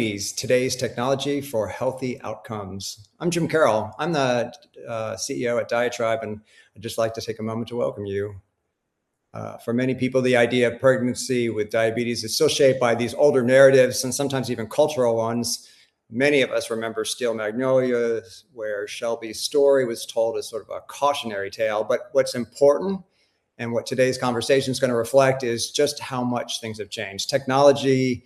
Today's technology for healthy outcomes. I'm Jim Carroll. I'm the CEO at diaTribe, and I'd just like to take a moment to welcome you. For many people, the idea of pregnancy with diabetes is still shaped by these older narratives and sometimes even cultural ones. Many of us remember Steel Magnolias, where Shelby's story was told as sort of a cautionary tale. But what's important, and what today's conversation is going to reflect, is just how much things have changed. Technology,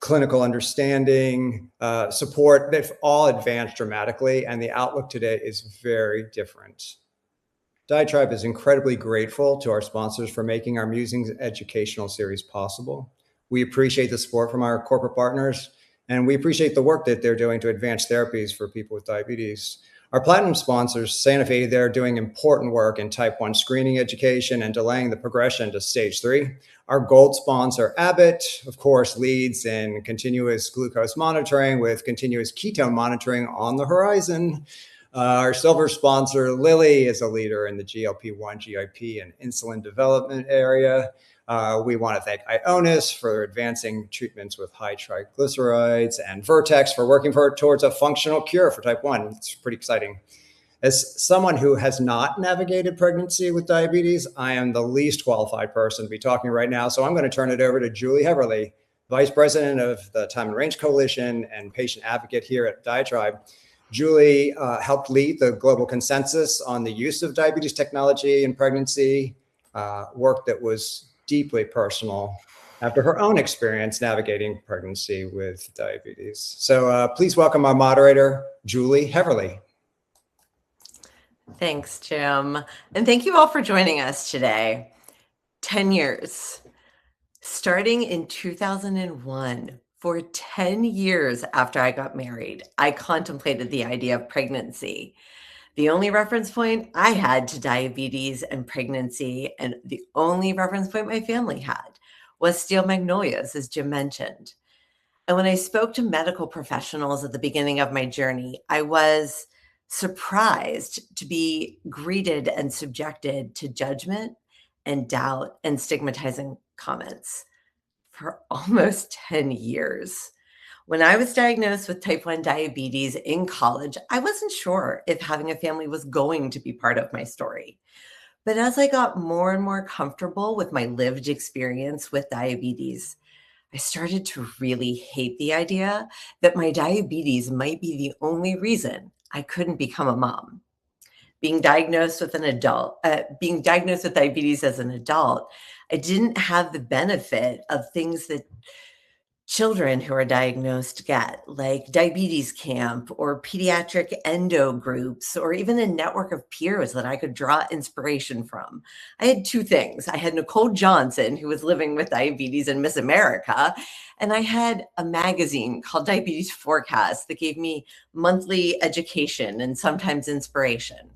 clinical understanding, support, they've all advanced dramatically, and the outlook today is very different. diaTribe is incredibly grateful to our sponsors for making our Musings educational series possible. We appreciate the support from our corporate partners, and we appreciate the work that they're doing to advance therapies for people with diabetes. Our platinum sponsors, Sanofi, they're doing important work in type 1 screening education and delaying the progression to stage 3. Our gold sponsor, Abbott, of course, leads in continuous glucose monitoring with continuous ketone monitoring on the horizon. Our silver sponsor, Lilly, is a leader in the GLP-1, GIP, and insulin development area. We want to thank Ionis for advancing treatments with high triglycerides, and Vertex for working towards a functional cure for type 1. It's pretty exciting. As someone who has not navigated pregnancy with diabetes, I am the least qualified person to be talking right now. So I'm going to turn it over to Julie Heverly, Vice President of the Time and Range Coalition and patient advocate here at diaTribe. Julie helped lead the global consensus on the use of diabetes technology in pregnancy, work that was deeply personal after her own experience navigating pregnancy with diabetes. So please welcome our moderator, Julie Heverly. Thanks, Jim. And thank you all for joining us today. 10 years. Starting in 2001, for 10 years after I got married, I contemplated the idea of pregnancy. The only reference point I had to diabetes and pregnancy, and the only reference point my family had, was Steel Magnolias, as Jim mentioned. And when I spoke to medical professionals at the beginning of my journey, I was surprised to be greeted and subjected to judgment and doubt and stigmatizing comments for almost 10 years. When I was diagnosed with type 1 diabetes in college, I wasn't sure if having a family was going to be part of my story. But as I got more and more comfortable with my lived experience with diabetes, I started to really hate the idea that my diabetes might be the only reason I couldn't become a mom. Being diagnosed with diabetes as an adult, I didn't have the benefit of things that children who are diagnosed get, like diabetes camp or pediatric endo groups, or even a network of peers that I could draw inspiration from. I had two things. I had Nicole Johnson, who was living with diabetes in Miss America, and I had a magazine called Diabetes Forecast that gave me monthly education and sometimes inspiration.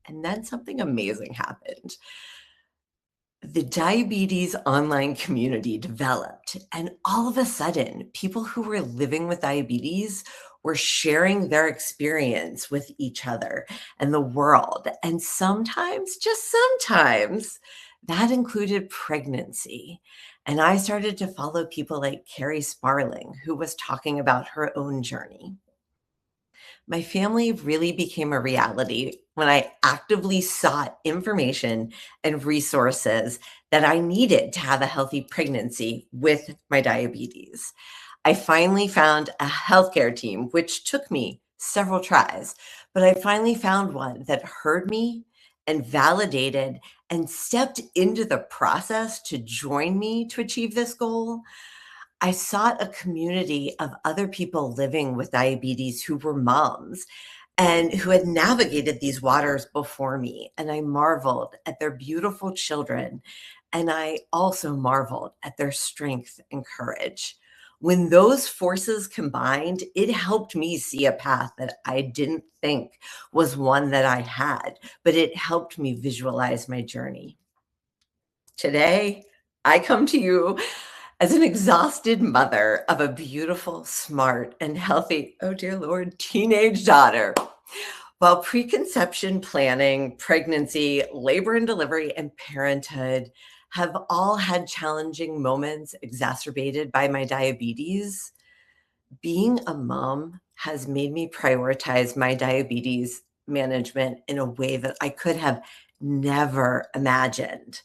And then something amazing happened. The diabetes online community developed, and all of a sudden, people who were living with diabetes were sharing their experience with each other and the world. And sometimes, just sometimes, that included pregnancy. And I started to follow people like Carrie Sparling, who was talking about her own journey. My family really became a reality when I actively sought information and resources that I needed to have a healthy pregnancy with my diabetes. I finally found a healthcare team, which took me several tries, but I finally found one that heard me and validated and stepped into the process to join me to achieve this goal. I sought a community of other people living with diabetes who were moms and who had navigated these waters before me. And I marveled at their beautiful children. And I also marveled at their strength and courage. When those forces combined, it helped me see a path that I didn't think was one that I had, but it helped me visualize my journey. Today, I come to you as an exhausted mother of a beautiful, smart, and healthy, oh dear Lord, teenage daughter. While preconception planning, pregnancy, labor and delivery, and parenthood have all had challenging moments exacerbated by my diabetes, being a mom has made me prioritize my diabetes management in a way that I could have never imagined.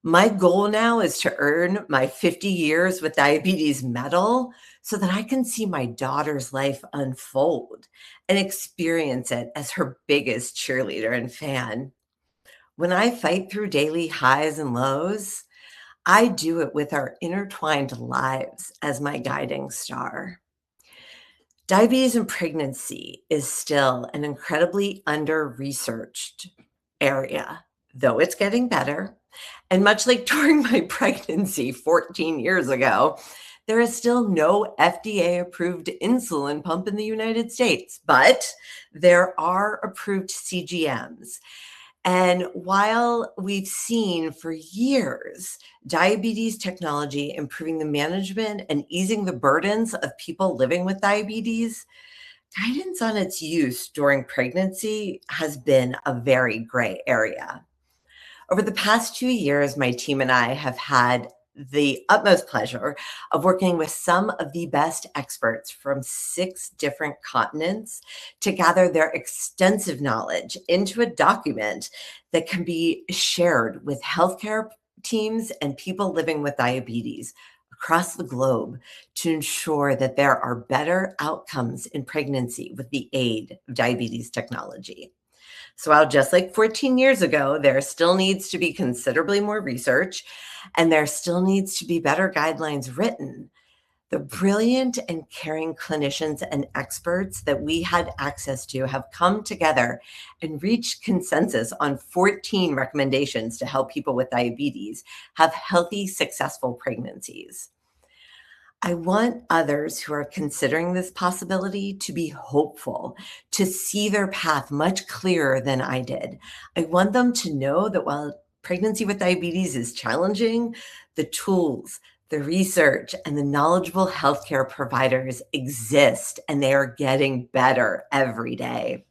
My goal now is to earn my 50 years with diabetes medal so that I can see my daughter's life unfold and experience it as her biggest cheerleader and fan. When I fight through daily highs and lows, I do it with our intertwined lives as my guiding star. Diabetes and pregnancy is still an incredibly under-researched area, though it's getting better. And much like during my pregnancy 14 years ago, there is still no FDA-approved insulin pump in the United States, but there are approved CGMs. And while we've seen for years diabetes technology improving the management and easing the burdens of people living with diabetes, guidance on its use during pregnancy has been a very gray area. Over the past 2 years, my team and I have had the utmost pleasure of working with some of the best experts from 6 different continents to gather their extensive knowledge into a document that can be shared with healthcare teams and people living with diabetes across the globe to ensure that there are better outcomes in pregnancy with the aid of diabetes technology. So while just like 14 years ago, there still needs to be considerably more research and there still needs to be better guidelines written, the brilliant and caring clinicians and experts that we had access to have come together and reached consensus on 14 recommendations to help people with diabetes have healthy, successful pregnancies. I want others who are considering this possibility to be hopeful, to see their path much clearer than I did. I want them to know that while pregnancy with diabetes is challenging, the tools, the research, and the knowledgeable healthcare providers exist, and they are getting better every day.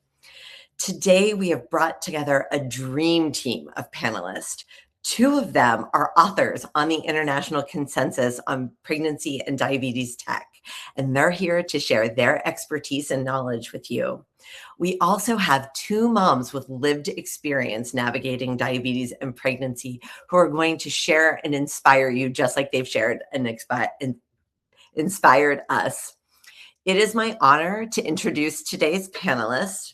Today, we have brought together a dream team of panelists. 2 of them are authors on the International Consensus on Pregnancy and Diabetes Tech, and they're here to share their expertise and knowledge with you. We also have 2 moms with lived experience navigating diabetes and pregnancy who are going to share and inspire you just like they've shared and inspired us. It is my honor to introduce today's panelists.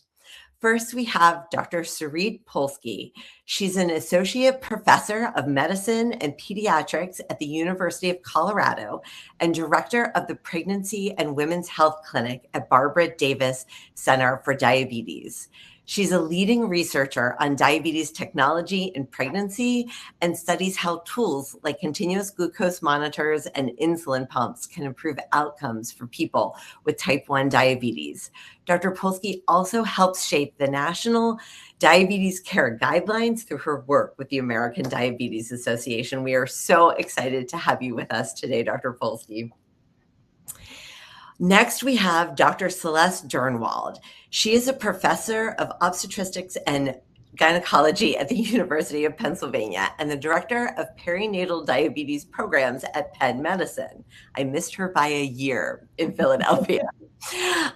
First, we have Dr. Sarit Polsky. She's an associate professor of medicine and pediatrics at the University of Colorado and director of the Pregnancy and Women's Health Clinic at Barbara Davis Center for Diabetes. She's a leading researcher on diabetes technology in pregnancy and studies how tools like continuous glucose monitors and insulin pumps can improve outcomes for people with type 1 diabetes. Dr. Polsky also helps shape the National Diabetes Care Guidelines through her work with the American Diabetes Association. We are so excited to have you with us today, Dr. Polsky. Next, we have Dr. Celeste Durnwald. She is a professor of obstetrics and gynecology at the University of Pennsylvania and the director of perinatal diabetes programs at Penn Medicine. I missed her by a year in Philadelphia.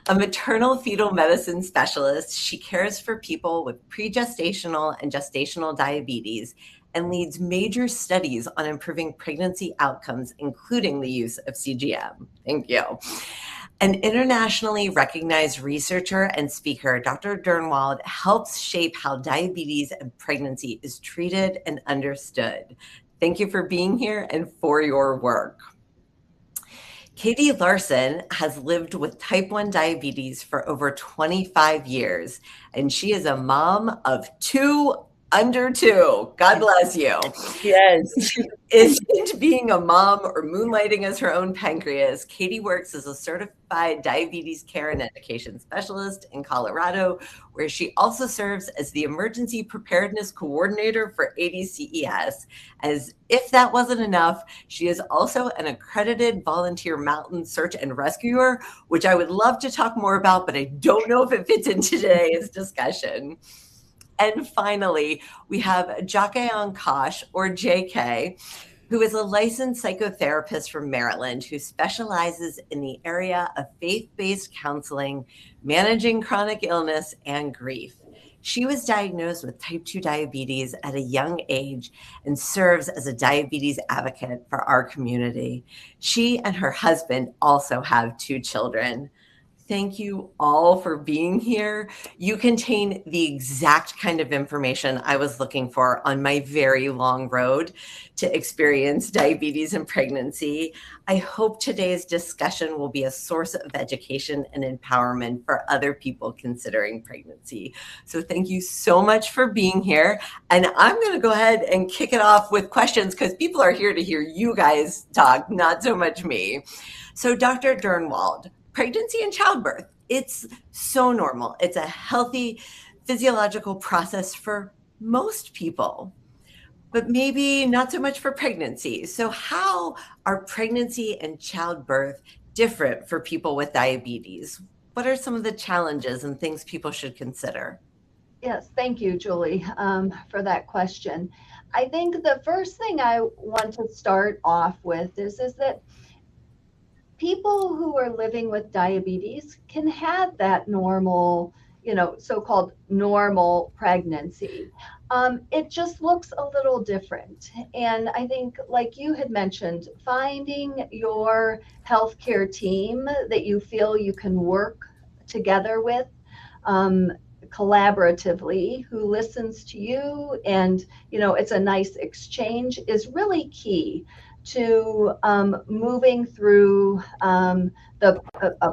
A maternal fetal medicine specialist, she cares for people with pregestational and gestational diabetes and leads major studies on improving pregnancy outcomes, including the use of CGM. Thank you. An internationally recognized researcher and speaker, Dr. Durnwald helps shape how diabetes and pregnancy is treated and understood. Thank you for being here and for your work. Katie Larson has lived with type 1 diabetes for over 25 years, and she is a mom of 2 under 2. God bless you. Yes. Isn't being a mom or moonlighting as her own pancreas, Katie works as a certified diabetes care and education specialist in Colorado, where she also serves as the emergency preparedness coordinator for ADCES. As if that wasn't enough, she is also an accredited volunteer mountain search and rescuer, which I would love to talk more about, but I don't know if it fits in today's discussion. And finally, we have Jacquean Kosh, or JK, who is a licensed psychotherapist from Maryland who specializes in the area of faith-based counseling, managing chronic illness, and grief. She was diagnosed with type 2 diabetes at a young age and serves as a diabetes advocate for our community. She and her husband also have 2 children. Thank you all for being here. You contain the exact kind of information I was looking for on my very long road to experience diabetes and pregnancy. I hope today's discussion will be a source of education and empowerment for other people considering pregnancy. So thank you so much for being here. And I'm going to go ahead and kick it off with questions because people are here to hear you guys talk, not so much me. So Dr. Durnwald, pregnancy and childbirth, it's so normal. It's a healthy physiological process for most people, but maybe not so much for pregnancy. So how are pregnancy and childbirth different for people with diabetes? What are some of the challenges and things people should consider? Yes, thank you, Julie, for that question. I think the first thing I want to start off with is that people who are living with diabetes can have that normal, so-called normal pregnancy. It just looks a little different. And I think, like you had mentioned, finding your healthcare team that you feel you can work together with collaboratively, who listens to you, and it's a nice exchange, is really key to moving through a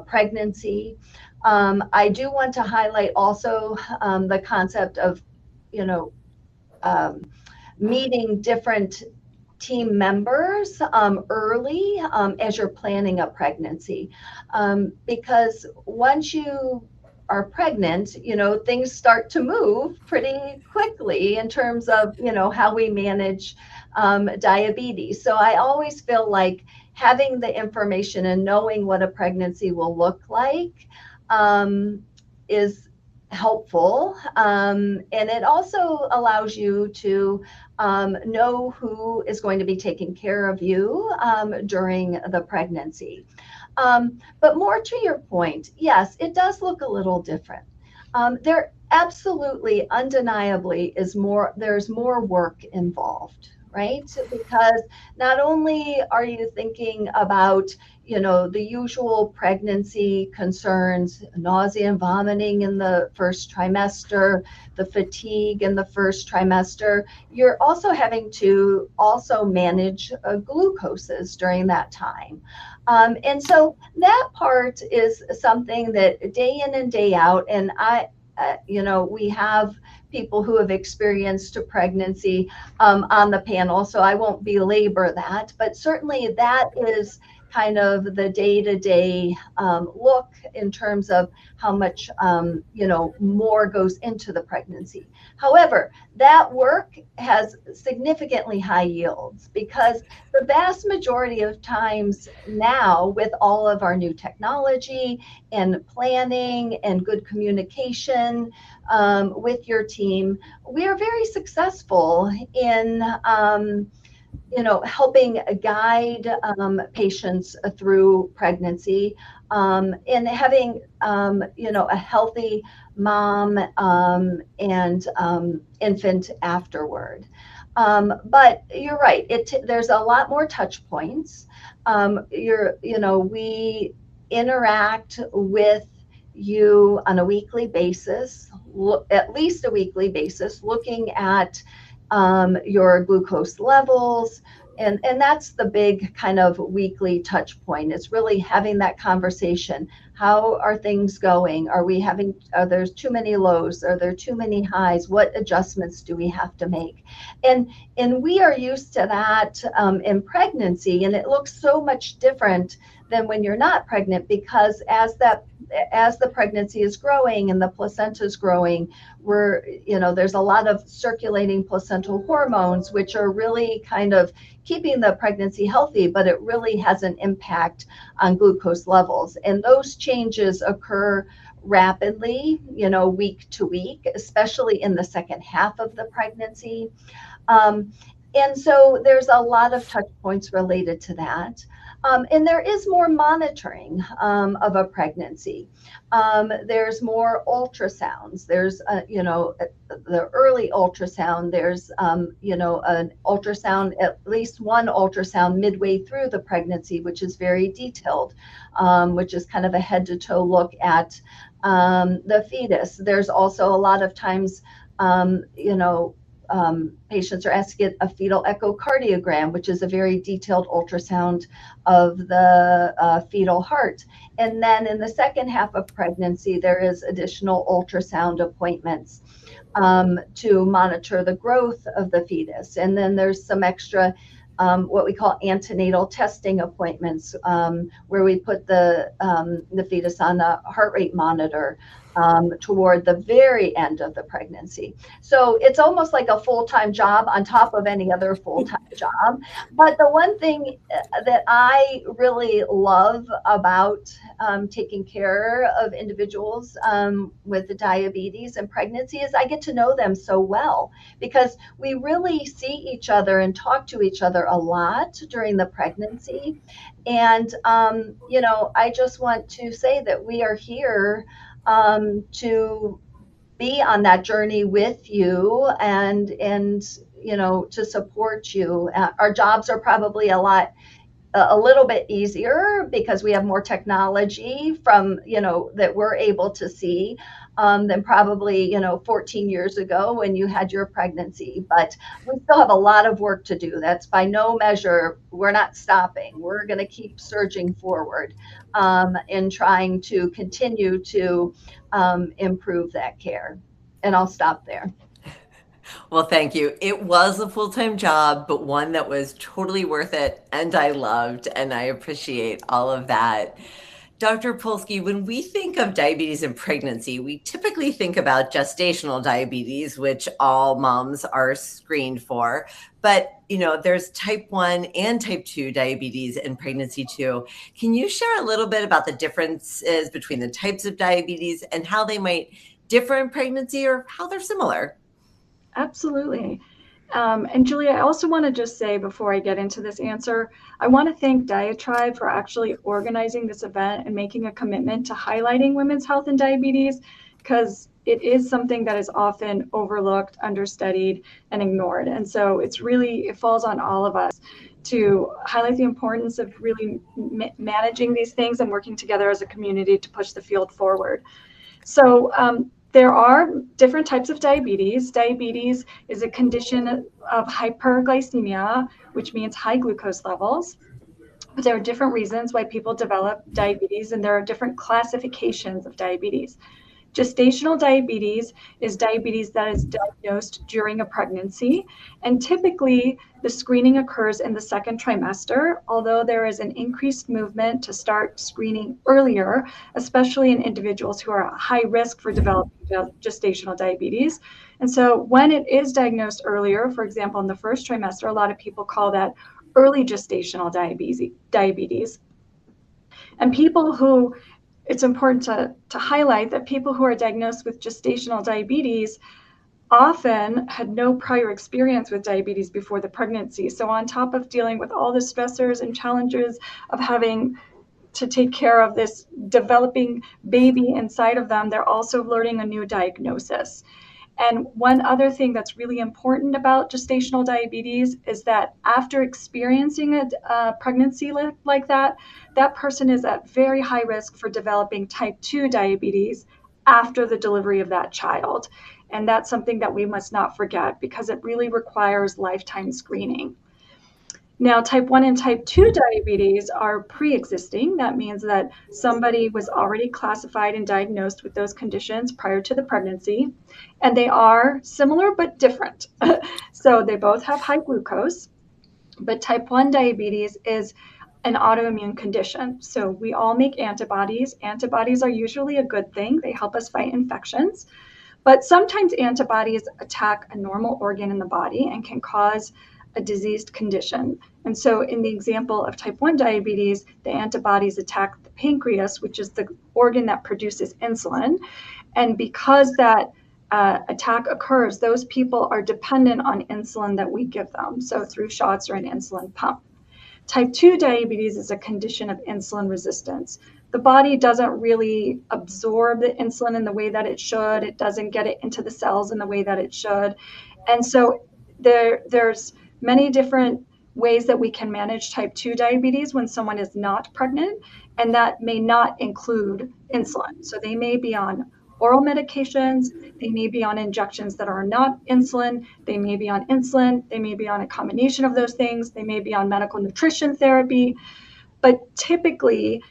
pregnancy. I do want to highlight also the concept of, meeting different team members early as you're planning a pregnancy. Because once you are pregnant, things start to move pretty quickly in terms of, how we manage diabetes. So I always feel like having the information and knowing what a pregnancy will look like is helpful. And it also allows you to know who is going to be taking care of you during the pregnancy. But more to your point, yes, it does look a little different. There absolutely, undeniably there's more work involved, right? Because not only are you thinking about, the usual pregnancy concerns, nausea and vomiting in the first trimester, the fatigue in the first trimester, you're also having to also manage glucoses during that time. And so that part is something that day in and day out, and we have people who have experienced a pregnancy on the panel, so I won't belabor that, but certainly that is kind of the day-to-day look in terms of how much more goes into the pregnancy. However, that work has significantly high yields because the vast majority of times now, with all of our new technology and planning and good communication with your team, we are very successful in helping guide patients through pregnancy and having, a healthy mom and infant afterward. But you're right, there's a lot more touch points. We interact with you on a weekly basis, at least a weekly basis, looking at your glucose levels. And that's the big kind of weekly touch point. It's really having that conversation. How are things going? Are there too many lows? Are there too many highs? What adjustments do we have to make? And we are used to that in pregnancy, and it looks so much different than when you're not pregnant, because as the pregnancy is growing and the placenta is growing, there's a lot of circulating placental hormones, which are really kind of keeping the pregnancy healthy, but it really has an impact on glucose levels. And those changes occur rapidly, week to week, especially in the second half of the pregnancy. And so there's a lot of touch points related to that. And there is more monitoring of a pregnancy. There's more ultrasounds. There's, the early ultrasound. There's, an ultrasound, at least one ultrasound midway through the pregnancy, which is very detailed, which is kind of a head to toe look at the fetus. There's also a lot of times, patients are asked to get a fetal echocardiogram, which is a very detailed ultrasound of the fetal heart. And then in the second half of pregnancy, there is additional ultrasound appointments to monitor the growth of the fetus. And then there's some extra what we call antenatal testing appointments, where we put the fetus on a heart rate monitor toward the very end of the pregnancy. So it's almost like a full-time job on top of any other full-time job. But the one thing that I really love about taking care of individuals with the diabetes and pregnancy is I get to know them so well, because we really see each other and talk to each other a lot during the pregnancy. And, I just want to say that we are here to be on that journey with you and to support you. Our jobs are probably a little bit easier because we have more technology that we're able to see than probably 14 years ago when you had your pregnancy. But we still have a lot of work to do. That's by no measure, we're not stopping. We're going to keep surging forward in trying to continue to improve that care. And I'll stop there. Well, thank you. It was a full-time job, but one that was totally worth it, and I loved, and I appreciate all of that. Dr. Polsky, when we think of diabetes and pregnancy, we typically think about gestational diabetes, which all moms are screened for. But, there's type 1 and type 2 diabetes in pregnancy too. Can you share a little bit about the differences between the types of diabetes and how they might differ in pregnancy or how they're similar? Absolutely. And Julia, I also want to just say before I get into this answer, I want to thank diaTribe for actually organizing this event and making a commitment to highlighting women's health and diabetes, because it is something that is often overlooked, understudied, and ignored. And so it falls on all of us to highlight the importance of really managing these things and working together as a community to push the field forward. So there are different types of diabetes. Diabetes is a condition of hyperglycemia, which means high glucose levels. But there are different reasons why people develop diabetes, and there are different classifications of diabetes. Gestational diabetes is diabetes that is diagnosed during a pregnancy, and typically the screening occurs in the second trimester, although there is an increased movement to start screening earlier, especially in individuals who are at high risk for developing gestational diabetes. And so when it is diagnosed earlier, for example, in the first trimester, a lot of people call that early gestational diabetes. And it's important to highlight that people who are diagnosed with gestational diabetes often had no prior experience with diabetes before the pregnancy. So on top of dealing with all the stressors and challenges of having to take care of this developing baby inside of them, they're also learning a new diagnosis. And one other thing that's really important about gestational diabetes is that after experiencing a pregnancy like that, that person is at very high risk for developing type 2 diabetes after the delivery of that child. And that's something that we must not forget, because it really requires lifetime screening. Now, type 1 and type 2 diabetes are pre-existing. That means that somebody was already classified and diagnosed with those conditions prior to the pregnancy, and they are similar but different. So they both have high glucose, but type 1 diabetes is an autoimmune condition. So we all make antibodies. Antibodies are usually a good thing. They help us fight infections, but sometimes antibodies attack a normal organ in the body and can cause a diseased condition. And so in the example of type 1 diabetes, the antibodies attack the pancreas, which is the organ that produces insulin. And because that attack occurs, those people are dependent on insulin that we give them, so through shots or an insulin pump. Type 2 diabetes is a condition of insulin resistance. The body doesn't really absorb the insulin in the way that it should. It doesn't get it into the cells in the way that it should. And so there's many different ways that we can manage type 2 diabetes when someone is not pregnant, and that may not include insulin. So they may be on oral medications, they may be on injections that are not insulin, they may be on insulin, they may be on a combination of those things, they may be on medical nutrition therapy. But typically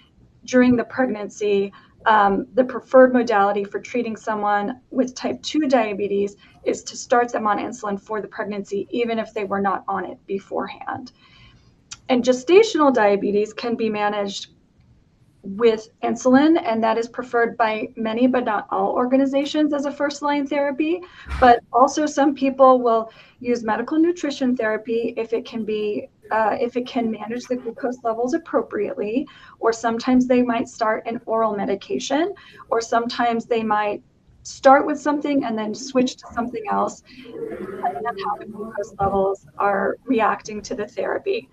during the pregnancy, the preferred modality for treating someone with type 2 diabetes is to start them on insulin for the pregnancy, even if they were not on it beforehand. And gestational diabetes can be managed with insulin, and that is preferred by many but not all organizations as a first-line therapy. But also some people will use medical nutrition therapy if it can manage the glucose levels appropriately, or sometimes they might start an oral medication, or sometimes they might start with something and then switch to something else, depending on how the glucose levels are reacting to the therapy.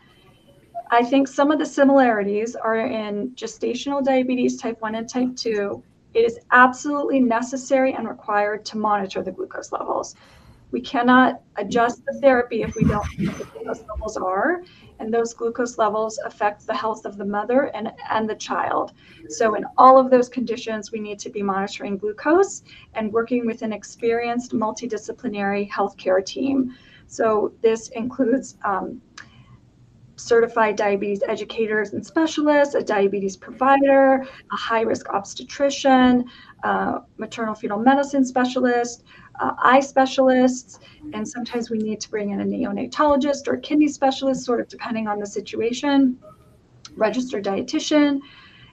I think some of the similarities are in gestational diabetes type 1 and type 2. It is absolutely necessary and required to monitor the glucose levels. We cannot adjust the therapy if we don't know what the glucose levels are, and those glucose levels affect the health of the mother and the child. So in all of those conditions, we need to be monitoring glucose and working with an experienced multidisciplinary healthcare team. So this includes certified diabetes educators and specialists, a diabetes provider, a high-risk obstetrician, maternal fetal medicine specialist, eye specialists, and sometimes we need to bring in a neonatologist or a kidney specialist, sort of depending on the situation, registered dietitian.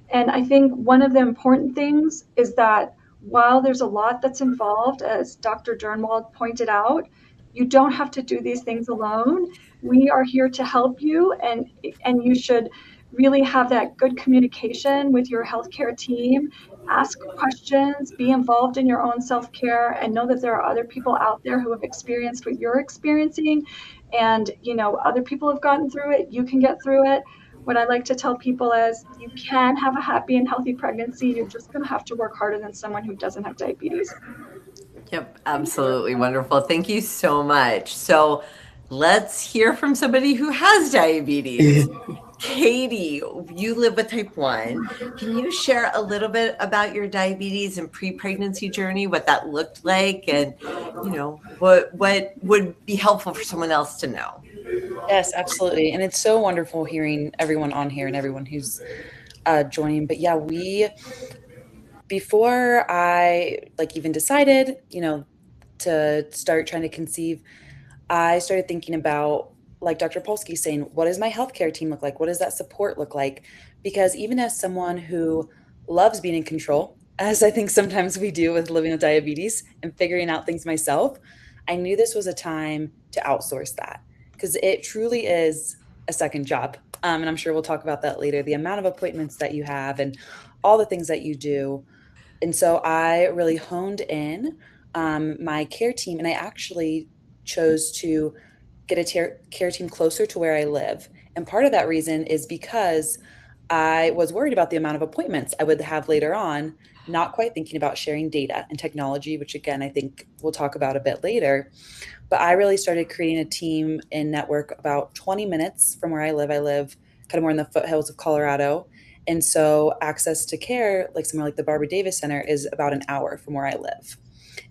And I think one of the important things is that while there's a lot that's involved, as Dr. Durnwald pointed out, you don't have to do these things alone. We are here to help you, and you should really have that good communication with your healthcare team. Ask questions, be involved in your own self-care, and know that there are other people out there who have experienced what you're experiencing. And, other people have gotten through it. You can get through it. What I like to tell people is you can have a happy and healthy pregnancy. You're just going to have to work harder than someone who doesn't have diabetes. Yep, absolutely wonderful. Thank you so much. So let's hear from somebody who has diabetes. Katie, you live with type 1. Can you share a little bit about your diabetes and pre-pregnancy journey, what that looked like, and what would be helpful for someone else to know? Yes, absolutely. And it's so wonderful hearing everyone on here and everyone who's joining. But yeah, before I even decided, to start trying to conceive, I started thinking about, like Dr. Polsky saying, what does my healthcare team look like? What does that support look like? Because even as someone who loves being in control, as I think sometimes we do with living with diabetes and figuring out things myself, I knew this was a time to outsource that, because it truly is a second job. And I'm sure we'll talk about that later, the amount of appointments that you have and all the things that you do. And so I really honed in my care team, and I actually chose to get a care team closer to where I live. And part of that reason is because I was worried about the amount of appointments I would have later on, not quite thinking about sharing data and technology, which again, I think we'll talk about a bit later. But I really started creating a team and network about 20 minutes from where I live. I live kind of more in the foothills of Colorado. And so access to care, like somewhere like the Barbara Davis Center, is about an hour from where I live.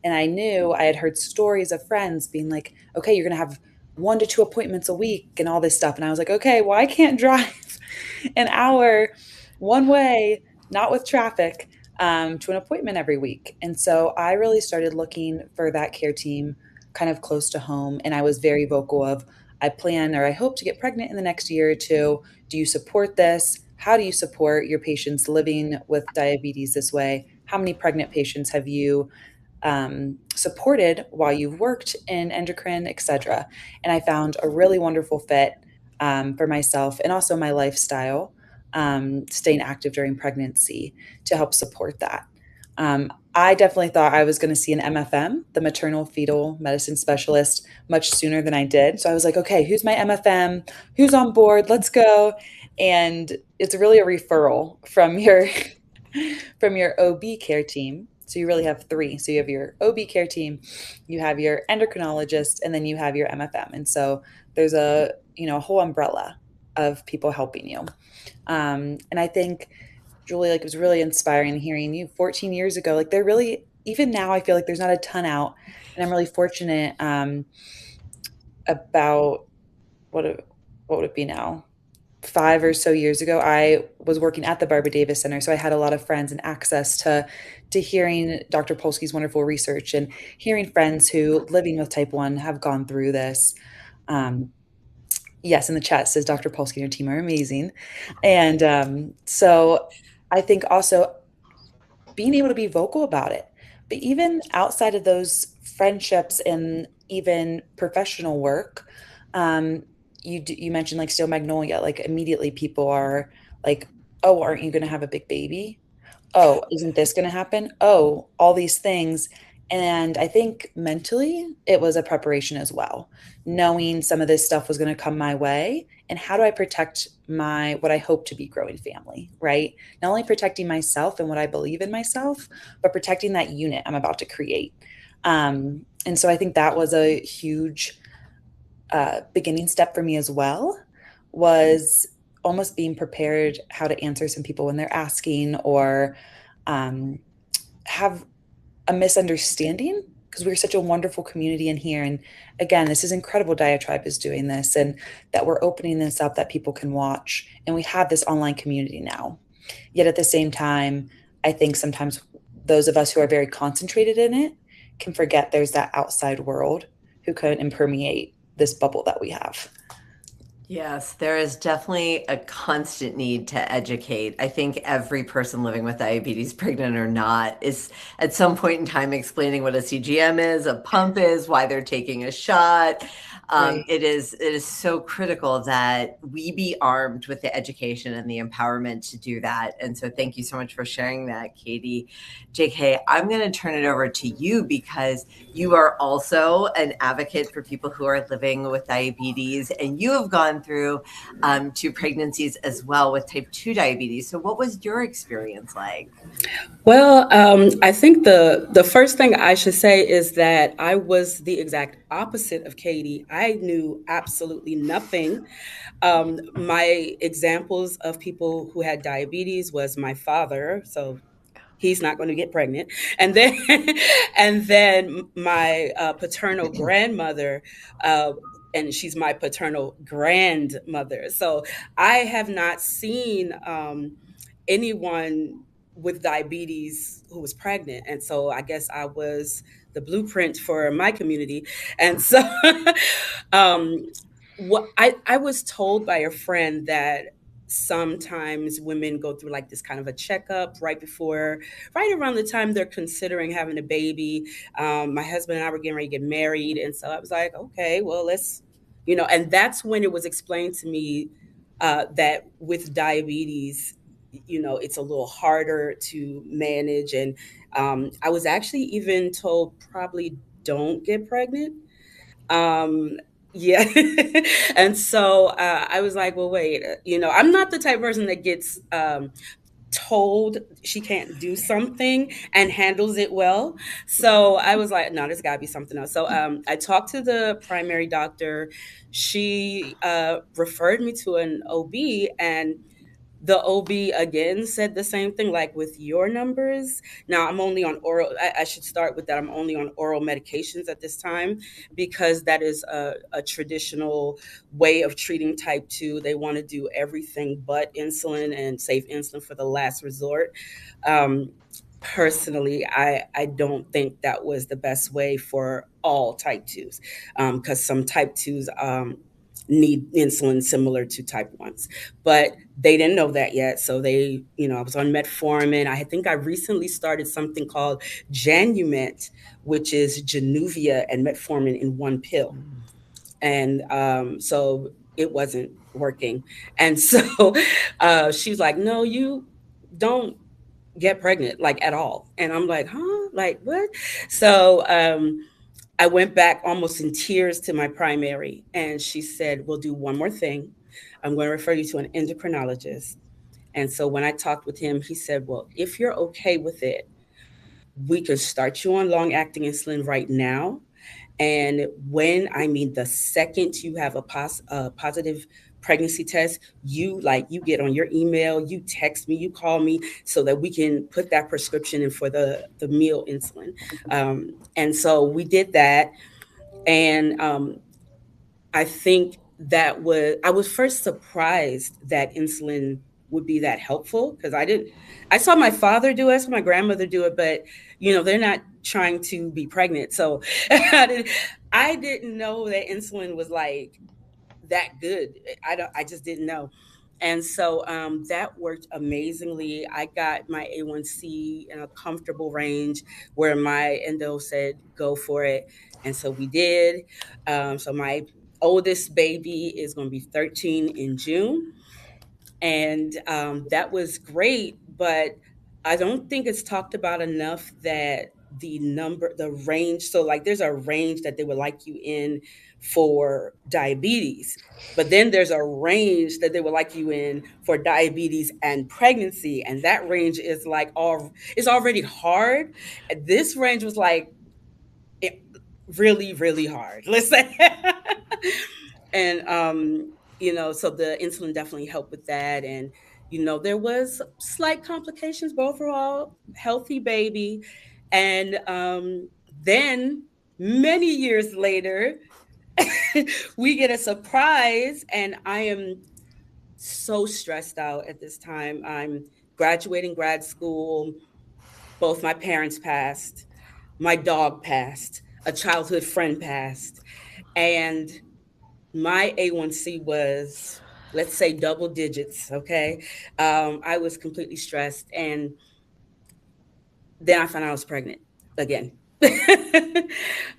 And I knew I had heard stories of friends being like, okay, you're going to have 1 to 2 appointments a week and all this stuff. And I was like, okay, well, I can't drive an hour one way, not with traffic, to an appointment every week. And so I really started looking for that care team kind of close to home. And I was very vocal of, I plan, or I hope to get pregnant in the next year or 2. Do you support this? How do you support your patients living with diabetes this way? How many pregnant patients have you supported while you've worked in endocrine, et cetera? And I found a really wonderful fit for myself and also my lifestyle, staying active during pregnancy, to help support that. I definitely thought I was going to see an MFM, the maternal fetal medicine specialist, much sooner than I did. So I was like, okay, who's my MFM? Who's on board? Let's go. And it's really a referral from your from your OB care team. So you really have three. So you have your OB care team, you have your endocrinologist, and then you have your MFM. And so there's a whole umbrella of people helping you. And I think, Julie, like, it was really inspiring hearing you 14 years ago. Like, they're really, even now, I feel like there's not a ton out, and I'm really fortunate about what would it be now? 5 or so years ago, I was working at the Barbara Davis Center, so I had a lot of friends and access to hearing Dr. Polsky's wonderful research and hearing friends who living with type 1 have gone through this. Yes, in the chat says Dr. Polsky and your team are amazing. And so I think also being able to be vocal about it, but even outside of those friendships and even professional work, you mentioned like Steel Magnolia, like immediately people are like, oh, aren't you going to have a big baby? Oh, isn't this going to happen? Oh, all these things. And I think mentally it was a preparation as well, knowing some of this stuff was going to come my way. And how do I protect what I hope to be growing family, right? Not only protecting myself and what I believe in myself, but protecting that unit I'm about to create. And so I think that was a huge beginning step for me as well, was almost being prepared how to answer some people when they're asking or have a misunderstanding, because we're such a wonderful community in here. And again, this is incredible diaTribe is doing this, and that we're opening this up that people can watch. And we have this online community now. Yet at the same time, I think sometimes those of us who are very concentrated in it can forget there's that outside world who could impermeate this bubble that we have. Yes, there is definitely a constant need to educate. I think every person living with diabetes, pregnant or not, is at some point in time explaining what a CGM is, a pump is, why they're taking a shot. Right. It is so critical that we be armed with the education and the empowerment to do that. And so thank you so much for sharing that, Katie. JK, I'm going to turn it over to you because you are also an advocate for people who are living with diabetes, and you have gone through 2 pregnancies as well with type 2 diabetes. So what was your experience like? Well, I think the first thing I should say is that I was the exact opposite of Katie. I knew absolutely nothing. My examples of people who had diabetes was my father, so he's not going to get pregnant, and then my paternal grandmother, and she's my paternal grandmother. So I have not seen anyone with diabetes who was pregnant. And so I guess I was the blueprint for my community. And so what I was told by a friend that sometimes women go through like this kind of a checkup right around the time they're considering having a baby. My husband and I were getting ready to get married. And so I was like, okay, well, let's, and that's when it was explained to me that with diabetes, it's a little harder to manage. And I was actually even told probably don't get pregnant. Yeah. And so I was like, well, wait, I'm not the type of person that gets told she can't do something and handles it well. So I was like, no, there's got to be something else. So I talked to the primary doctor. She referred me to an OB, and the OB again said the same thing, like with your numbers. Now I'm only on oral. I should start with that. I'm only on oral medications at this time because that is a traditional way of treating type 2. They want to do everything but insulin and save insulin for the last resort. Personally, I don't think that was the best way for all type 2s because some type 2s need insulin similar to type 1s, but they didn't know that yet. So I was on metformin. I think I recently started something called Janumet, which is Januvia and metformin in one pill. And so it wasn't working. And so she was like, no, you don't get pregnant, like at all. And I'm like, huh? Like what? So I went back almost in tears to my primary, and she said, we'll do one more thing. I'm going to refer you to an endocrinologist. And so when I talked with him, he said, well, if you're okay with it, we can start you on long acting insulin right now. And the second you have a positive pregnancy test, you get on your email, you text me, you call me so that we can put that prescription in for the meal insulin. And so we did that. And I think I was first surprised that insulin would be that helpful, because I saw my father do it, I saw my grandmother do it, but they're not trying to be pregnant. So I didn't know that insulin was like that good. I just didn't know. And so that worked amazingly. I got my A1C in a comfortable range where my endo said, go for it. And so we did. So my oldest baby is going to be 13 in June. And that was great. But I don't think it's talked about enough that the range. So like there's a range that they would like you in for diabetes, but then there's a range that they would like you in for diabetes and pregnancy. And that range is it's already hard. This range was like really, really hard, let's say. And, so the insulin definitely helped with that. And, there was slight complications, but overall healthy baby. And then many years later, we get a surprise, and I am so stressed out at this time. I'm graduating grad school. Both my parents passed. My dog passed. A childhood friend passed. And my A1C was, let's say, double digits, okay? I was completely stressed. And then I found out I was pregnant again.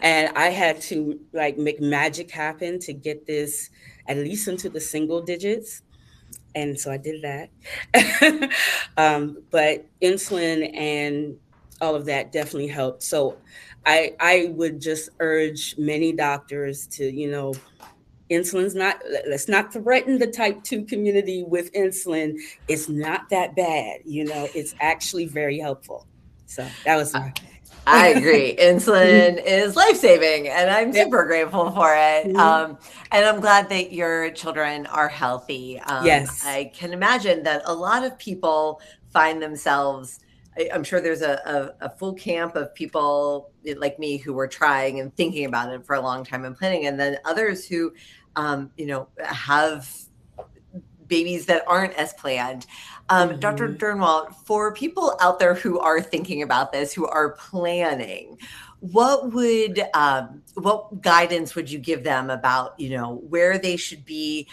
And I had to make magic happen to get this at least into the single digits. And so I did that. But insulin and all of that definitely helped. So I would just urge many doctors to, let's not threaten the type 2 community with insulin. It's not that bad. It's actually very helpful. So that was I agree. Insulin is life-saving, and I'm super grateful for it. And I'm glad that your children are healthy. Yes. I can imagine that a lot of people find themselves, I'm sure there's a full camp of people like me who were trying and thinking about it for a long time and planning, and then others who, have babies that aren't as planned. Dr. Durnwald, for people out there who are thinking about this, who are planning, what guidance would you give them about, where they should be?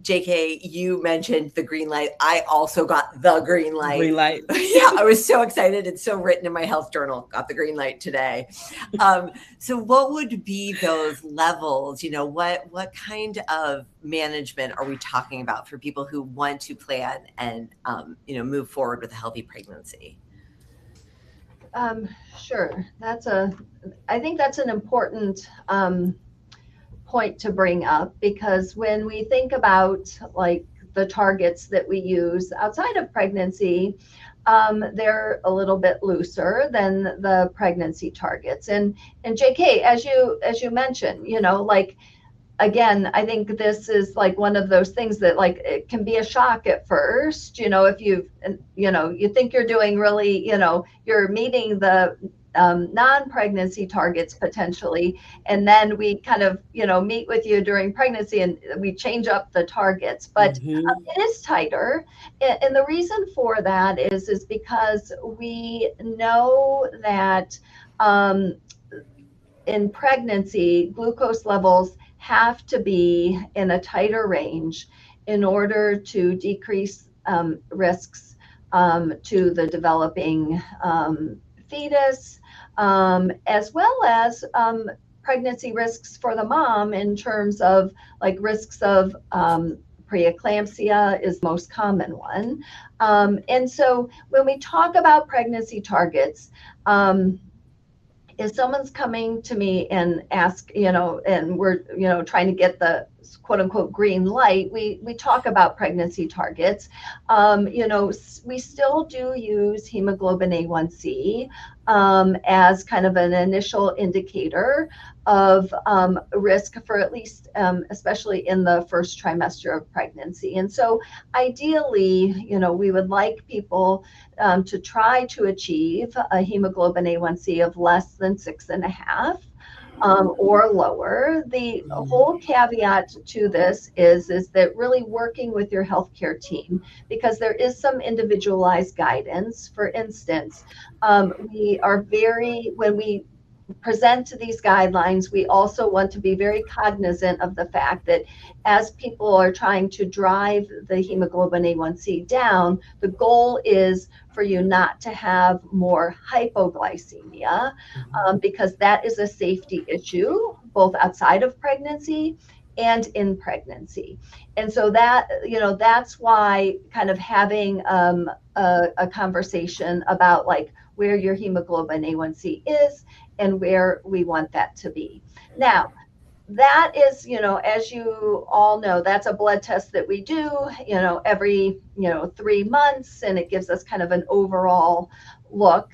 JK, you mentioned the green light. I also got the green light. Green light. Yeah, I was so excited. It's so written in my health journal. Got the green light today. So what would be those levels? What kind of management are we talking about for people who want to plan and, move forward with a healthy pregnancy? Sure. I think that's an important point to bring up, because when we think about the targets that we use outside of pregnancy, they're a little bit looser than the pregnancy targets. And JK, as you mentioned, again, I think this is one of those things that it can be a shock at first, if you think you're doing really, you're meeting the non-pregnancy targets potentially, and then we kind of meet with you during pregnancy and we change up the targets, but it is tighter. And the reason for that is because we know that in pregnancy, glucose levels have to be in a tighter range in order to decrease risks to the developing fetus, as well as pregnancy risks for the mom in terms of risks of preeclampsia is the most common one. And so when we talk about pregnancy targets, if someone's coming to me and ask, and we're, trying to get the quote unquote green light, we talk about pregnancy targets. We still do use hemoglobin A1C as kind of an initial indicator of risk for at least, especially in the first trimester of pregnancy. And so ideally, we would like people to try to achieve a hemoglobin A1C of less than 6.5 or lower. The whole caveat to this is that really working with your healthcare team, because there is some individualized guidance. For instance, when we present these guidelines, we also want to be very cognizant of the fact that as people are trying to drive the hemoglobin A1C down, the goal is for you not to have more hypoglycemia, because that is a safety issue, both outside of pregnancy and in pregnancy. And so that, that's why kind of having a conversation about like where your hemoglobin A1C is and where we want that to be. Now, that is, as you all know, that's a blood test that we do, every, 3 months, and it gives us kind of an overall look.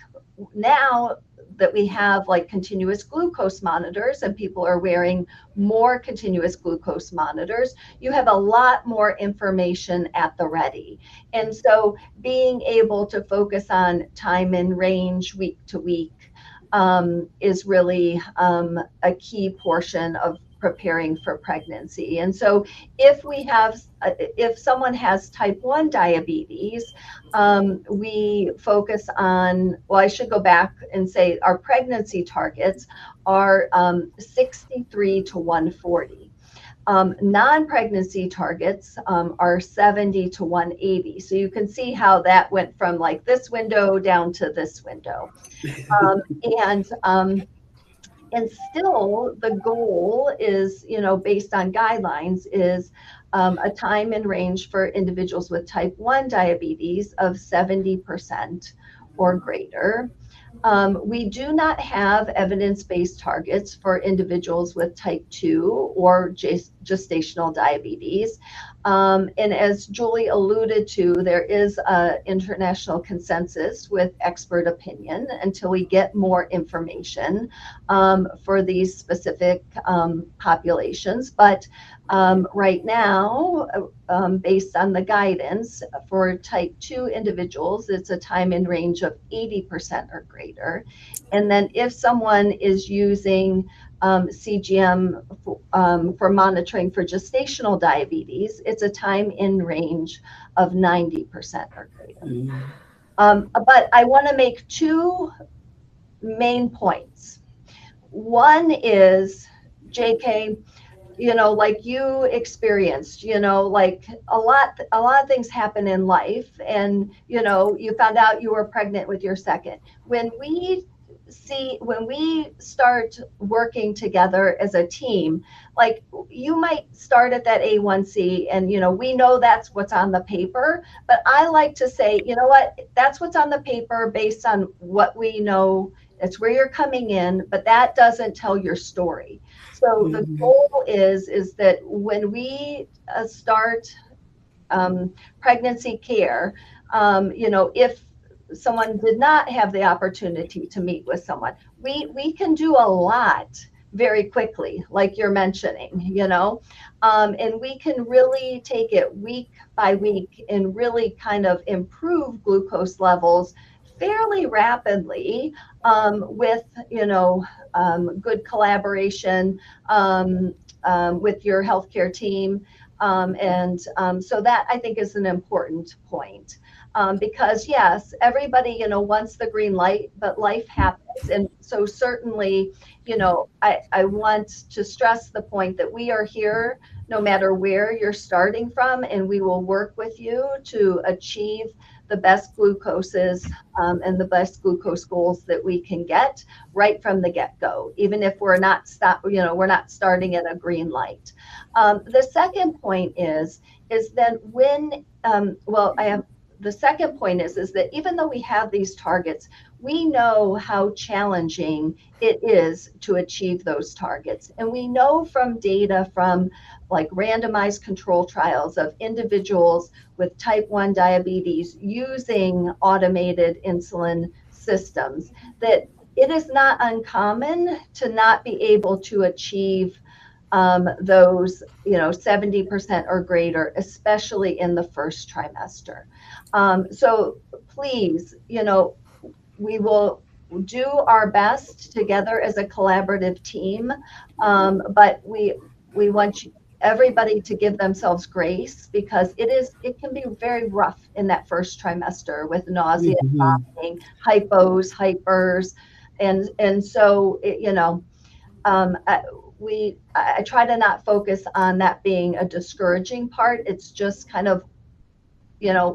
Now that we have like continuous glucose monitors and people are wearing more continuous glucose monitors, you have a lot more information at the ready. And so being able to focus on time in range week to week is really a key portion of preparing for pregnancy. And so if someone has type 1 diabetes, we focus on, I should go back and say our pregnancy targets are 63 to 140. Non-pregnancy targets are 70 to 180. So you can see how that went from like this window down to this window. And still the goal is, based on guidelines, is a time in range for individuals with type 1 diabetes of 70% or greater. We do not have evidence-based targets for individuals with type 2 or gestational diabetes. And as Julie alluded to, there is an international consensus with expert opinion until we get more information for these specific populations. But right now, based on the guidance for type 2 individuals, it's a time in range of 80% or greater. And then if someone is using CGM for monitoring for gestational diabetes, it's a time in range of 90% or greater. But I want to make 2 main points. One is, JK, like you experienced, like a lot of things happen in life, and you found out you were pregnant with your second. When we start working together as a team, like you might start at that A1C and we know that's what's on the paper, but I like to say, what, that's what's on the paper based on what we know. It's where you're coming in, but that doesn't tell your story. So the goal is that when we start pregnancy care, if someone did not have the opportunity to meet with someone, we can do a lot very quickly, like you're mentioning, and we can really take it week by week and really kind of improve glucose levels fairly rapidly with, good collaboration with your healthcare team. So that I think is an important point. Because yes, everybody, wants the green light, but life happens. And so certainly, I want to stress the point that we are here no matter where you're starting from, and we will work with you to achieve the best glucoses and the best glucose goals that we can get right from the get-go, even if we're not starting at a green light. The second point is then when the second point is that even though we have these targets, we know how challenging it is to achieve those targets. And we know from data from like randomized control trials of individuals with type 1 diabetes using automated insulin systems that it is not uncommon to not be able to achieve those 70% or greater, especially in the first trimester. So please, we will do our best together as a collaborative team, but we want everybody to give themselves grace, because it can be very rough in that first trimester with nausea, vomiting, hypos, hypers, and so I try to not focus on that being a discouraging part. It's just kind of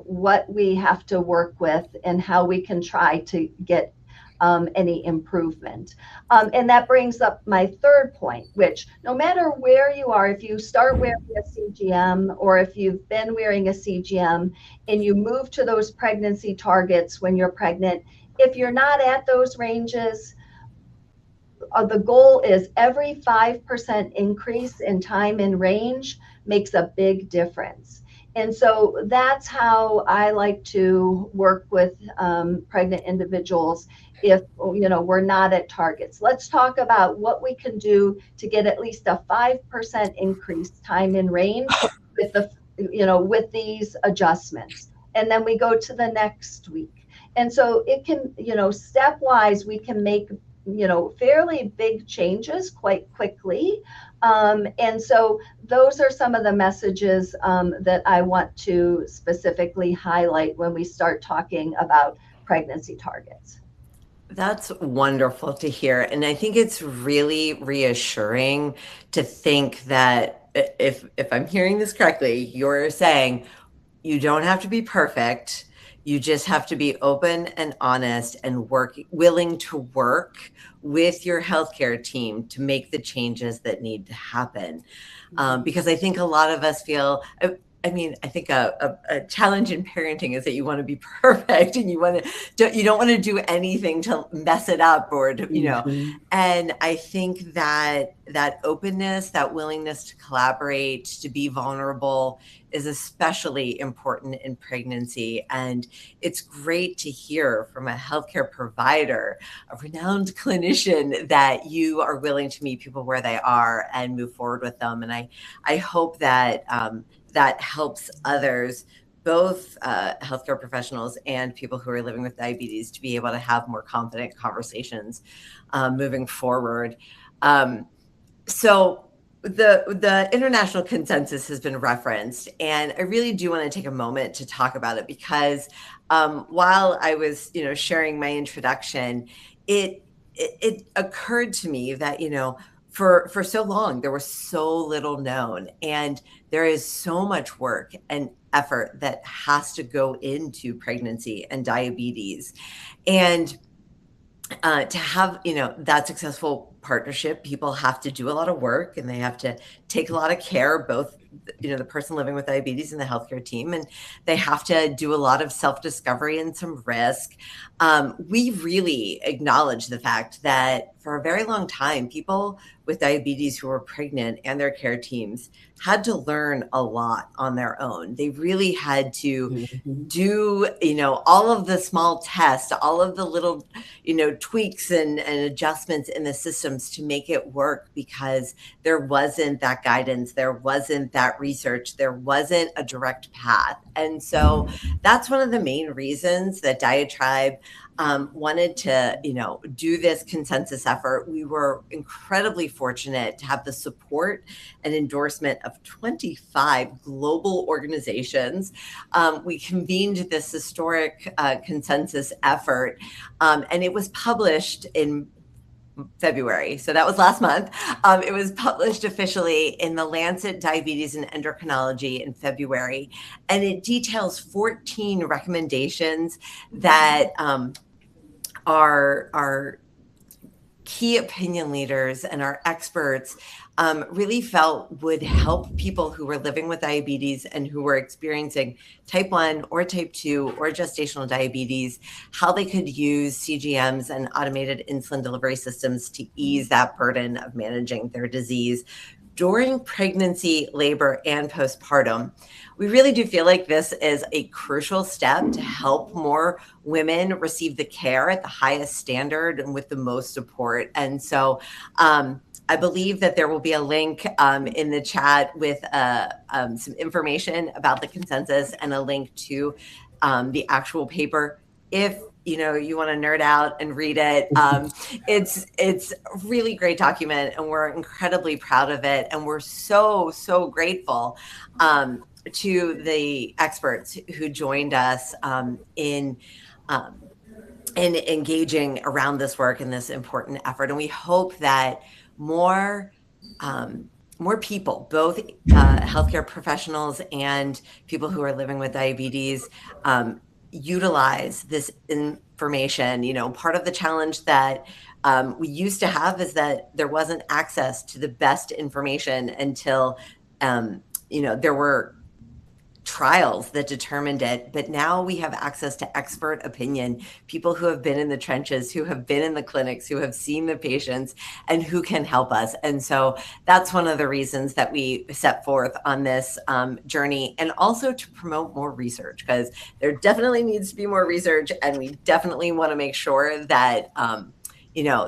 what we have to work with and how we can try to get any improvement. And that brings up my third point, which no matter where you are, if you start wearing a CGM or if you've been wearing a CGM and you move to those pregnancy targets when you're pregnant, if you're not at those ranges, the goal is every 5% increase in time in range makes a big difference. And so that's how I like to work with pregnant individuals if we're not at targets. Let's talk about what we can do to get at least a 5% increase time in range with these adjustments. And then we go to the next week. And so it can, stepwise, we can make fairly big changes quite quickly. And so those are some of the messages that I want to specifically highlight when we start talking about pregnancy targets. That's wonderful to hear. And I think it's really reassuring to think that if I'm hearing this correctly, you're saying you don't have to be perfect. You just have to be open and honest and willing to work with your healthcare team to make the changes that need to happen. Because I think a lot of us feel, I think a challenge in parenting is that you want to be perfect and you don't want to do anything to mess it up or to, and I think that openness, that willingness to collaborate, to be vulnerable is especially important in pregnancy. And it's great to hear from a healthcare provider, a renowned clinician, that you are willing to meet people where they are and move forward with them. And I hope that that helps others, both healthcare professionals and people who are living with diabetes, to be able to have more confident conversations moving forward. So the international consensus has been referenced, and I really do want to take a moment to talk about it, because while I was, sharing my introduction, it occurred to me that, for so long, there was so little known, and there is so much work and effort that has to go into pregnancy and diabetes. And to have, that successful partnership, people have to do a lot of work and they have to take a lot of care, both, the person living with diabetes and the healthcare team, and they have to do a lot of self-discovery and some risk. We really acknowledge the fact that for a very long time, people with diabetes who were pregnant and their care teams had to learn a lot on their own. They really had to do, all of the small tests, all of the little, tweaks and adjustments in the systems to make it work, because there wasn't that guidance, there wasn't that research, there wasn't a direct path. And so that's one of the main reasons that diaTribe wanted to, do this consensus effort. We were incredibly fortunate to have the support and endorsement of 25 global organizations. We convened this historic consensus effort, and it was published in February. So that was last month. It was published officially in the Lancet Diabetes and Endocrinology in February. And it details 14 recommendations that our key opinion leaders and our experts really felt would help people who were living with diabetes and who were experiencing type 1 or type 2 or gestational diabetes, how they could use CGMs and automated insulin delivery systems to ease that burden of managing their disease during pregnancy, labor, and postpartum. We really do feel like this is a crucial step to help more women receive the care at the highest standard and with the most support. And so I believe that there will be a link in the chat with some information about the consensus and a link to the actual paper. If you want to nerd out and read it, it's a really great document, and we're incredibly proud of it, and we're so grateful to the experts who joined us in engaging around this work and this important effort. And we hope that more people, both healthcare professionals and people who are living with diabetes, utilize this information. Part of the challenge that we used to have is that there wasn't access to the best information until there were trials that determined it. But now we have access to expert opinion, people who have been in the trenches, who have been in the clinics, who have seen the patients, and who can help us. And so that's one of the reasons that we set forth on this journey, and also to promote more research, because there definitely needs to be more research, and we definitely want to make sure that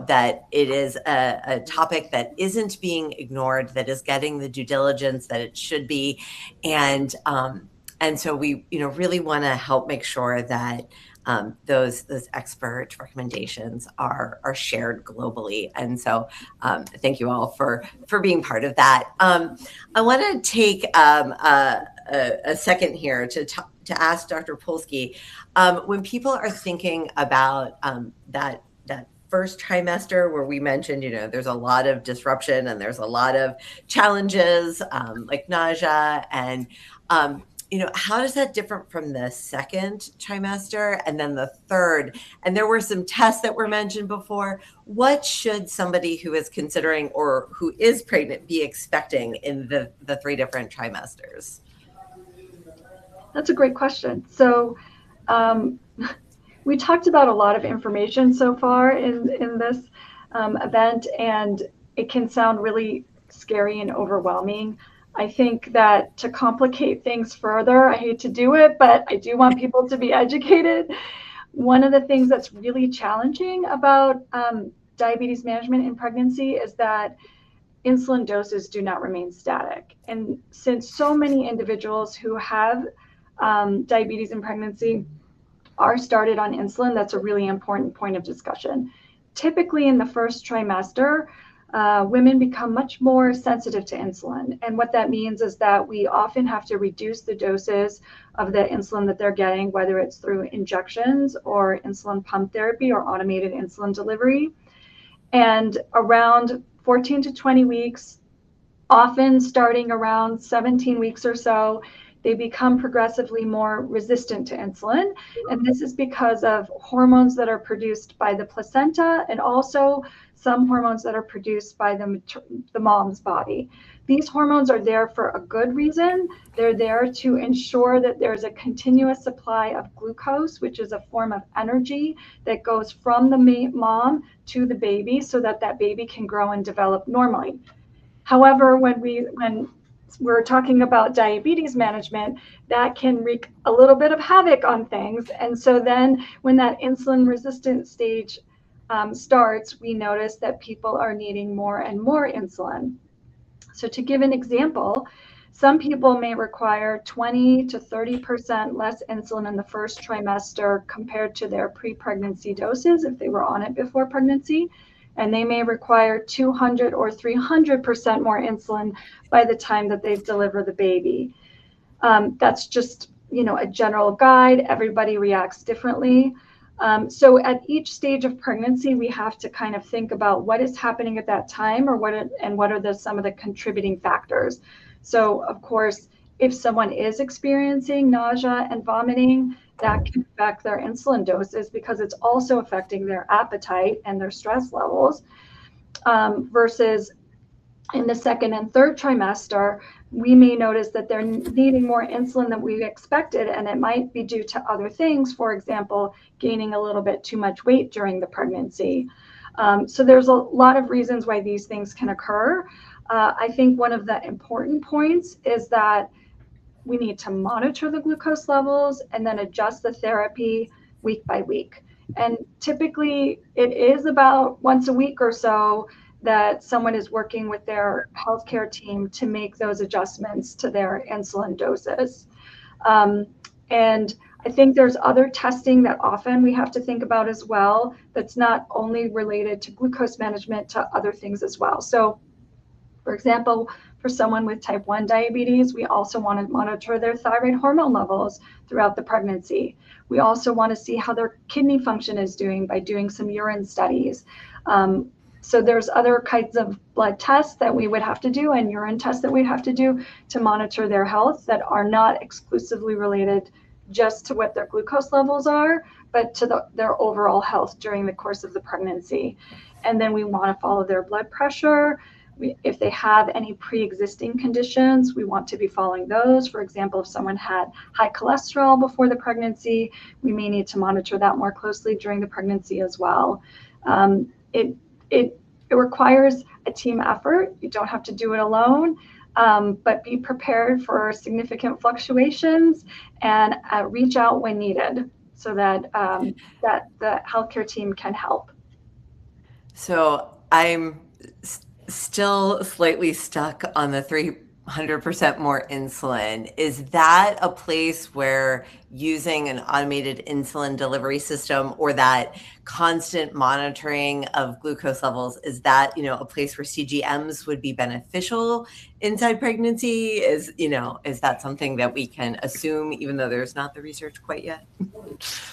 that it is a topic that isn't being ignored, that is getting the due diligence that it should be. And so we, really want to help make sure that those expert recommendations are shared globally. And so thank you all for being part of that. I want to take a second here to ask Dr. Polsky, when people are thinking about that first trimester, where we mentioned, there's a lot of disruption and there's a lot of challenges, like nausea, and how does that differ from the second trimester and then the third? And there were some tests that were mentioned before. What should somebody who is considering or who is pregnant be expecting in the 3 different trimesters? That's a great question. So we talked about a lot of information so far in this event, and it can sound really scary and overwhelming. I think that to complicate things further, I hate to do it, but I do want people to be educated. One of the things that's really challenging about diabetes management in pregnancy is that insulin doses do not remain static. And since so many individuals who have diabetes in pregnancy are started on insulin, that's a really important point of discussion. Typically in the first trimester, women become much more sensitive to insulin. And what that means is that we often have to reduce the doses of the insulin that they're getting, whether it's through injections or insulin pump therapy or automated insulin delivery. And around 14 to 20 weeks, often starting around 17 weeks or so, they become progressively more resistant to insulin. And this is because of hormones that are produced by the placenta, and also some hormones that are produced by the mom's body. These hormones are there for a good reason. They're there to ensure that there's a continuous supply of glucose, which is a form of energy that goes from the mom to the baby so that that baby can grow and develop normally. However, when we're talking about diabetes management, that can wreak a little bit of havoc on things. And so then when that insulin resistant stage starts, we notice that people are needing more and more insulin. So to give an example, some people may require 20 to 30% less insulin in the first trimester compared to their pre-pregnancy doses if they were on it before pregnancy. And they may require 200 or 300% more insulin by the time that they deliver the baby. That's just, a general guide. Everybody reacts differently. So at each stage of pregnancy, we have to kind of think about what is happening at that time, or what are some of the contributing factors. So of course, if someone is experiencing nausea and vomiting, that can affect their insulin doses because it's also affecting their appetite and their stress levels. Versus in the second and third trimester, we may notice that they're needing more insulin than we expected, and it might be due to other things, for example, gaining a little bit too much weight during the pregnancy. So there's a lot of reasons why these things can occur. I think one of the important points is that we need to monitor the glucose levels and then adjust the therapy week by week. And typically it is about once a week or so that someone is working with their healthcare team to make those adjustments to their insulin doses. And I think there's other testing that often we have to think about as well, that's not only related to glucose management, to other things as well. So for example, for someone with type 1 diabetes, we also want to monitor their thyroid hormone levels throughout the pregnancy. We also want to see how their kidney function is doing by doing some urine studies. So there's other kinds of blood tests that we would have to do and urine tests that we'd have to do to monitor their health that are not exclusively related just to what their glucose levels are, but to their overall health during the course of the pregnancy. And then we want to follow their blood pressure. If they have any pre-existing conditions, we want to be following those. For example, if someone had high cholesterol before the pregnancy, we may need to monitor that more closely during the pregnancy as well. It requires a team effort. You don't have to do it alone, but be prepared for significant fluctuations and reach out when needed so that that the healthcare team can help. So I'm still slightly stuck on the 300% more insulin. Is that a place where using an automated insulin delivery system or that constant monitoring of glucose levels, is that, a place where CGMs would be beneficial inside pregnancy? Is that something that we can assume, even though there's not the research quite yet?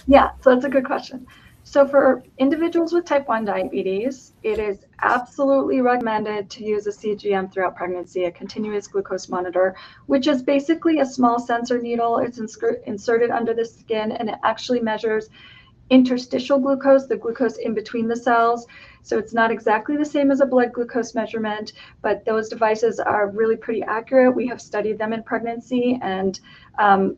Yeah, so that's a good question. So for individuals with type 1 diabetes, it is absolutely recommended to use a CGM throughout pregnancy, a continuous glucose monitor, which is basically a small sensor needle. It's inserted under the skin, and it actually measures interstitial glucose, the glucose in between the cells. So it's not exactly the same as a blood glucose measurement, but those devices are really pretty accurate. We have studied them in pregnancy, and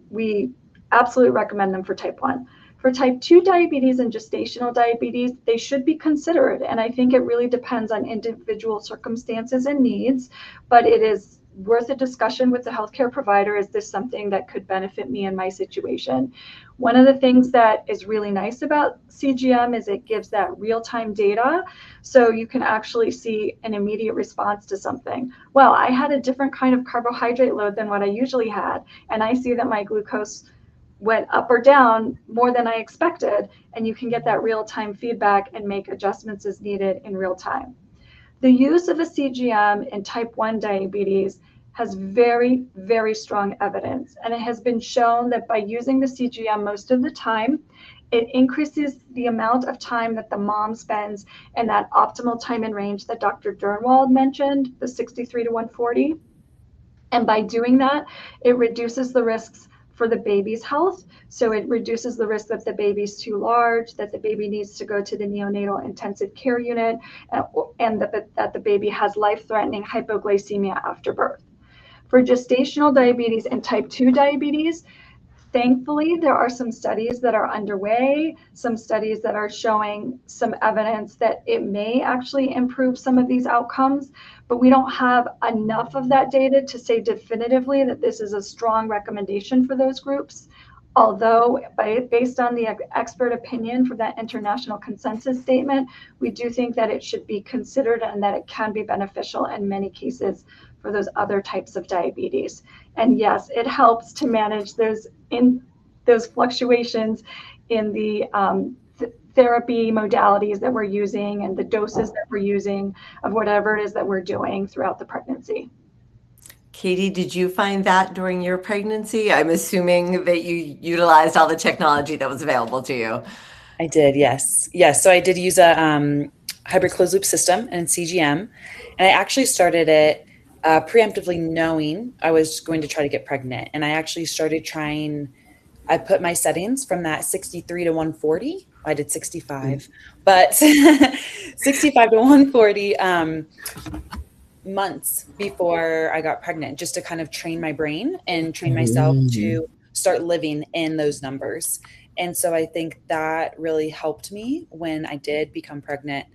we absolutely recommend them for type 1. For type 2 diabetes and gestational diabetes, they should be considered. And I think it really depends on individual circumstances and needs, but it is worth a discussion with the healthcare provider. Is this something that could benefit me in my situation? One of the things that is really nice about CGM is it gives that real-time data. So you can actually see an immediate response to something. Well, I had a different kind of carbohydrate load than what I usually had, and I see that my glucose went up or down more than I expected, and you can get that real-time feedback and make adjustments as needed in real time. The use of a CGM in type 1 diabetes has very, very strong evidence, and it has been shown that by using the CGM most of the time, it increases the amount of time that the mom spends in that optimal time in range that Dr. Durnwald mentioned, the 63 to 140. And by doing that, it reduces the risks for the baby's health. So it reduces the risk that the baby's too large, that the baby needs to go to the neonatal intensive care unit, and that the baby has life-threatening hypoglycemia after birth. For gestational diabetes and type 2 diabetes, thankfully, there are some studies that are underway, some studies that are showing some evidence that it may actually improve some of these outcomes, but we don't have enough of that data to say definitively that this is a strong recommendation for those groups. Although, based on the expert opinion for that international consensus statement, we do think that it should be considered and that it can be beneficial in many cases for those other types of diabetes. And yes, it helps to manage those fluctuations in the therapy modalities that we're using and the doses that we're using of whatever it is that we're doing throughout the pregnancy. Katie, did you find that during your pregnancy? I'm assuming that you utilized all the technology that was available to you. I did, yes. Yes, so I did use a hybrid closed loop system and CGM, and I actually started it preemptively knowing I was going to try to get pregnant. And I actually started trying, I put my settings from that 63 to 140. I did 65, but 65 to 140 months before I got pregnant, just to kind of train my brain and train myself to start living in those numbers. And so I think that really helped me when I did become pregnant,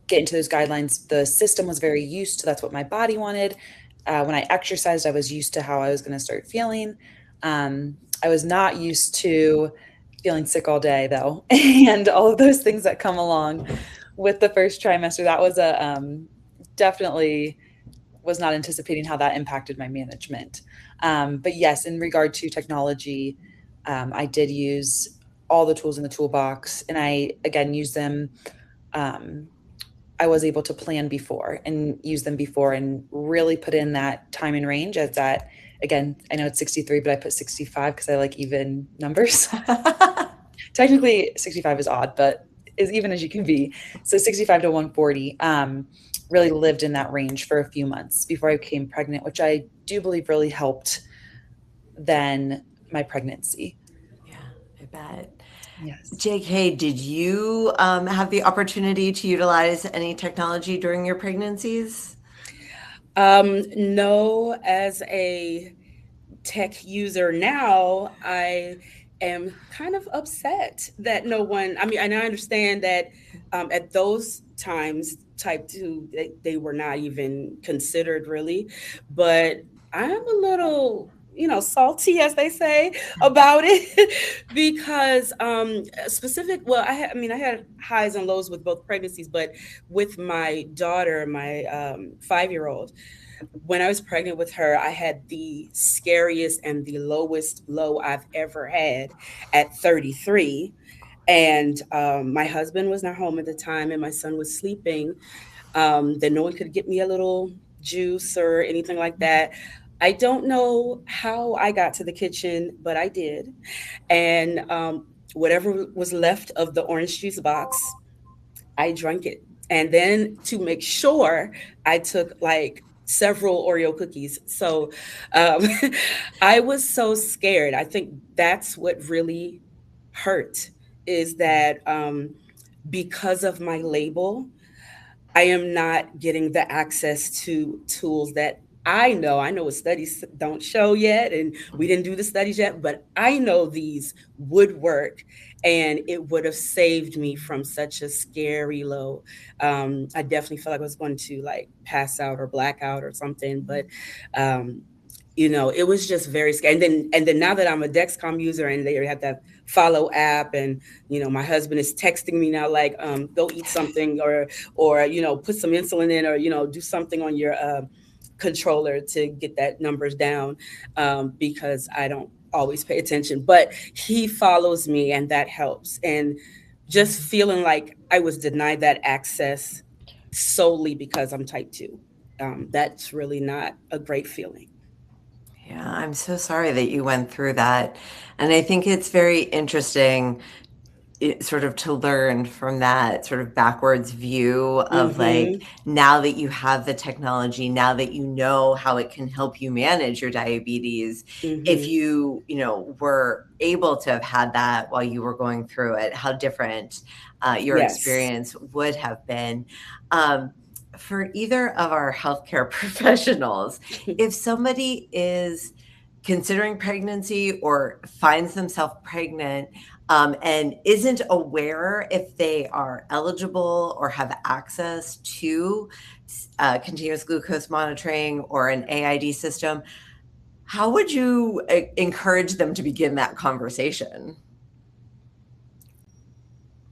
get into those guidelines. The system was very used to, that's what my body wanted. When I exercised, I was used to how I was going to start feeling. I was not used to feeling sick all day though. And all of those things that come along with the first trimester, that was definitely was not anticipating how that impacted my management. But yes, in regard to technology, I did use all the tools in the toolbox, and I, again, use them. I was able to plan before and use them before and really put in that time and range as that, again, I know it's 63, but I put 65 because I like even numbers. Technically 65 is odd, but as even as you can be. So 65 to 140, really lived in that range for a few months before I became pregnant, which I do believe really helped then my pregnancy. Yeah, I bet. Yes. JK, did you have the opportunity to utilize any technology during your pregnancies? No, as a tech user now, I am kind of upset that no one, I mean, and I understand that at those times, type 2, they were not even considered really, but I'm a little, salty, as they say, about it because I had highs and lows with both pregnancies, but with my daughter, my 5-year-old, when I was pregnant with her, I had the scariest and the lowest low I've ever had at 33. And my husband was not home at the time and my son was sleeping. Then no one could get me a little juice or anything like that. I don't know how I got to the kitchen, but I did. And whatever was left of the orange juice box, I drank it. And then to make sure, I took like several Oreo cookies. So um, I was so scared. I think that's what really hurt is that because of my label, I am not getting the access to tools that I know what studies don't show yet, and we didn't do the studies yet, but I know these would work and it would have saved me from such a scary low. I definitely felt like I was going to like pass out or black out or something, but it was just very scary. And then now that I'm a Dexcom user and they have that follow app, and my husband is texting me now like go eat something or put some insulin in, or do something on your controller to get that numbers down, because I don't always pay attention, but he follows me and that helps. And just feeling like I was denied that access solely because I'm type 2, that's really not a great feeling. Yeah, I'm so sorry that you went through that. And I think it's very interesting sort of to learn from that sort of backwards view of like, now that you have the technology, now that you know how it can help you manage your diabetes, if you were able to have had that while you were going through it, how different your experience would have been. For either of our healthcare professionals, if somebody is considering pregnancy or finds themselves pregnant and isn't aware if they are eligible or have access to continuous glucose monitoring or an AID system, how would you encourage them to begin that conversation?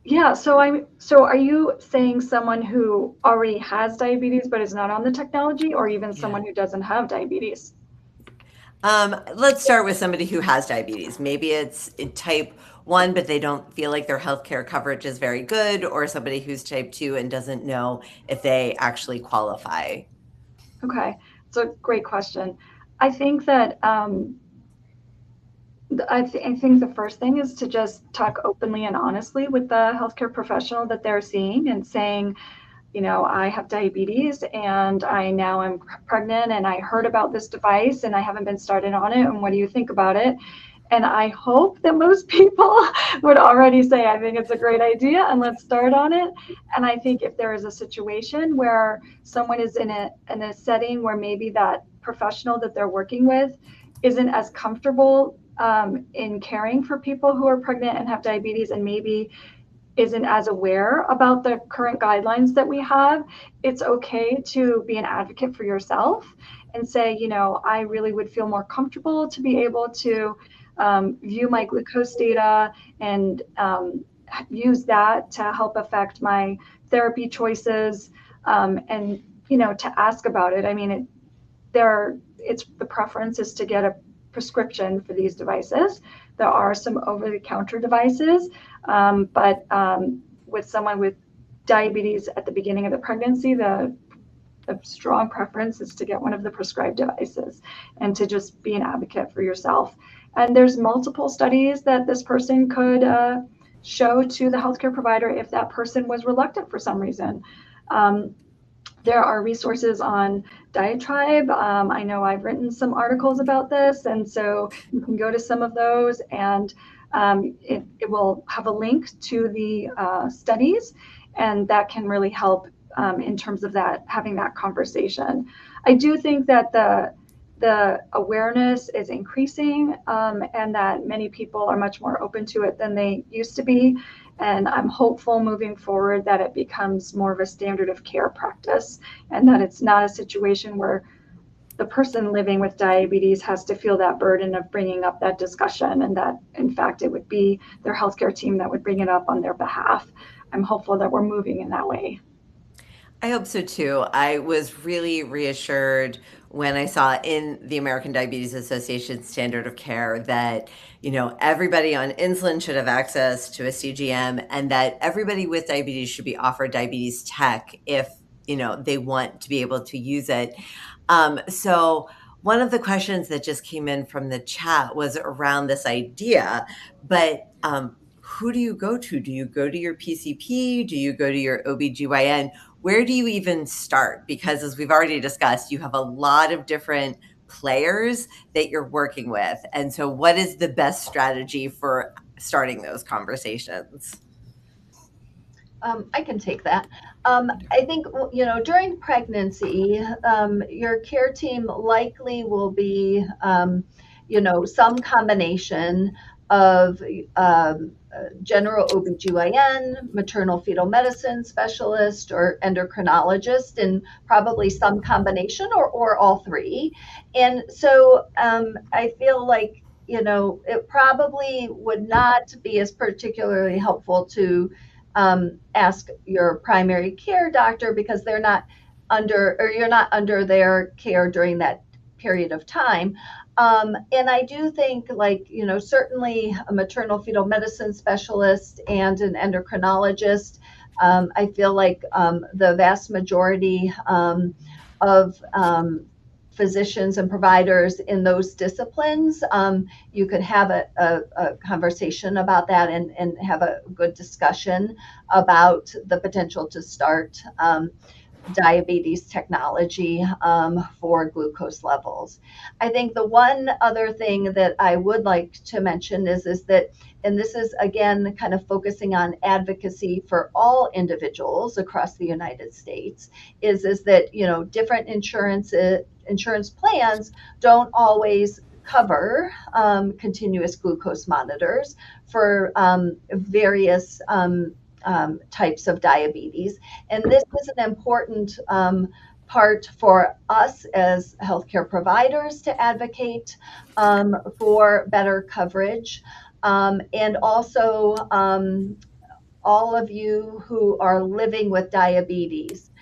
Yeah, so are you saying someone who already has diabetes but is not on the technology, or even someone who doesn't have diabetes? Let's start with somebody who has diabetes. Maybe it's type 1, but they don't feel like their healthcare coverage is very good, or somebody who's type 2 and doesn't know if they actually qualify. Okay, it's a great question. I think that I think the first thing is to just talk openly and honestly with the healthcare professional that they're seeing and saying, I have diabetes and I now am pregnant and I heard about this device and I haven't been started on it. And what do you think about it? And I hope that most people would already say, I think it's a great idea and let's start on it. And I think if there is a situation where someone is in a setting where maybe that professional that they're working with isn't as comfortable in caring for people who are pregnant and have diabetes and maybe isn't as aware about the current guidelines that we have, it's okay to be an advocate for yourself and say, I really would feel more comfortable to be able to view my glucose data and use that to help affect my therapy choices, and to ask about it. I mean, it's the preference is to get a prescription for these devices. There are some over-the-counter devices, but with someone with diabetes at the beginning of the pregnancy, the strong preference is to get one of the prescribed devices and to just be an advocate for yourself. And there's multiple studies that this person could show to the healthcare provider if that person was reluctant for some reason. There are resources on diaTribe. I know I've written some articles about this, and so you can go to some of those, and it will have a link to the studies, and that can really help in terms of that, having that conversation. I do think that the awareness is increasing, and that many people are much more open to it than they used to be. And I'm hopeful moving forward that it becomes more of a standard of care practice and that it's not a situation where the person living with diabetes has to feel that burden of bringing up that discussion, and that, in fact, it would be their healthcare team that would bring it up on their behalf. I'm hopeful that we're moving in that way. I hope so too. I was really reassured when I saw in the American Diabetes Association standard of care that, everybody on insulin should have access to a CGM, and that everybody with diabetes should be offered diabetes tech if, they want to be able to use it. So one of the questions that just came in from the chat was around this idea, but who do you go to? Do you go to your PCP? Do you go to your OBGYN? Where do you even start? Because as we've already discussed, you have a lot of different players that you're working with. And so what is the best strategy for starting those conversations? I can take that. I think, during pregnancy, your care team likely will be, some combination of general OBGYN, maternal fetal medicine specialist, or endocrinologist, and probably some combination or all three. And so I feel like, it probably would not be as particularly helpful to ask your primary care doctor because they're not you're not under their care during that period of time. And I do think, certainly a maternal fetal medicine specialist and an endocrinologist, I feel like the vast majority of physicians and providers in those disciplines, you could have a conversation about that and have a good discussion about the potential to start diabetes technology for glucose levels. I think the one other thing that I would like to mention is that, and this is again kind of focusing on advocacy for all individuals across the United States, is that different insurance plans don't always cover continuous glucose monitors for various types of diabetes. And this is an important part for us as healthcare providers to advocate for better coverage. And also all of you who are living with diabetes,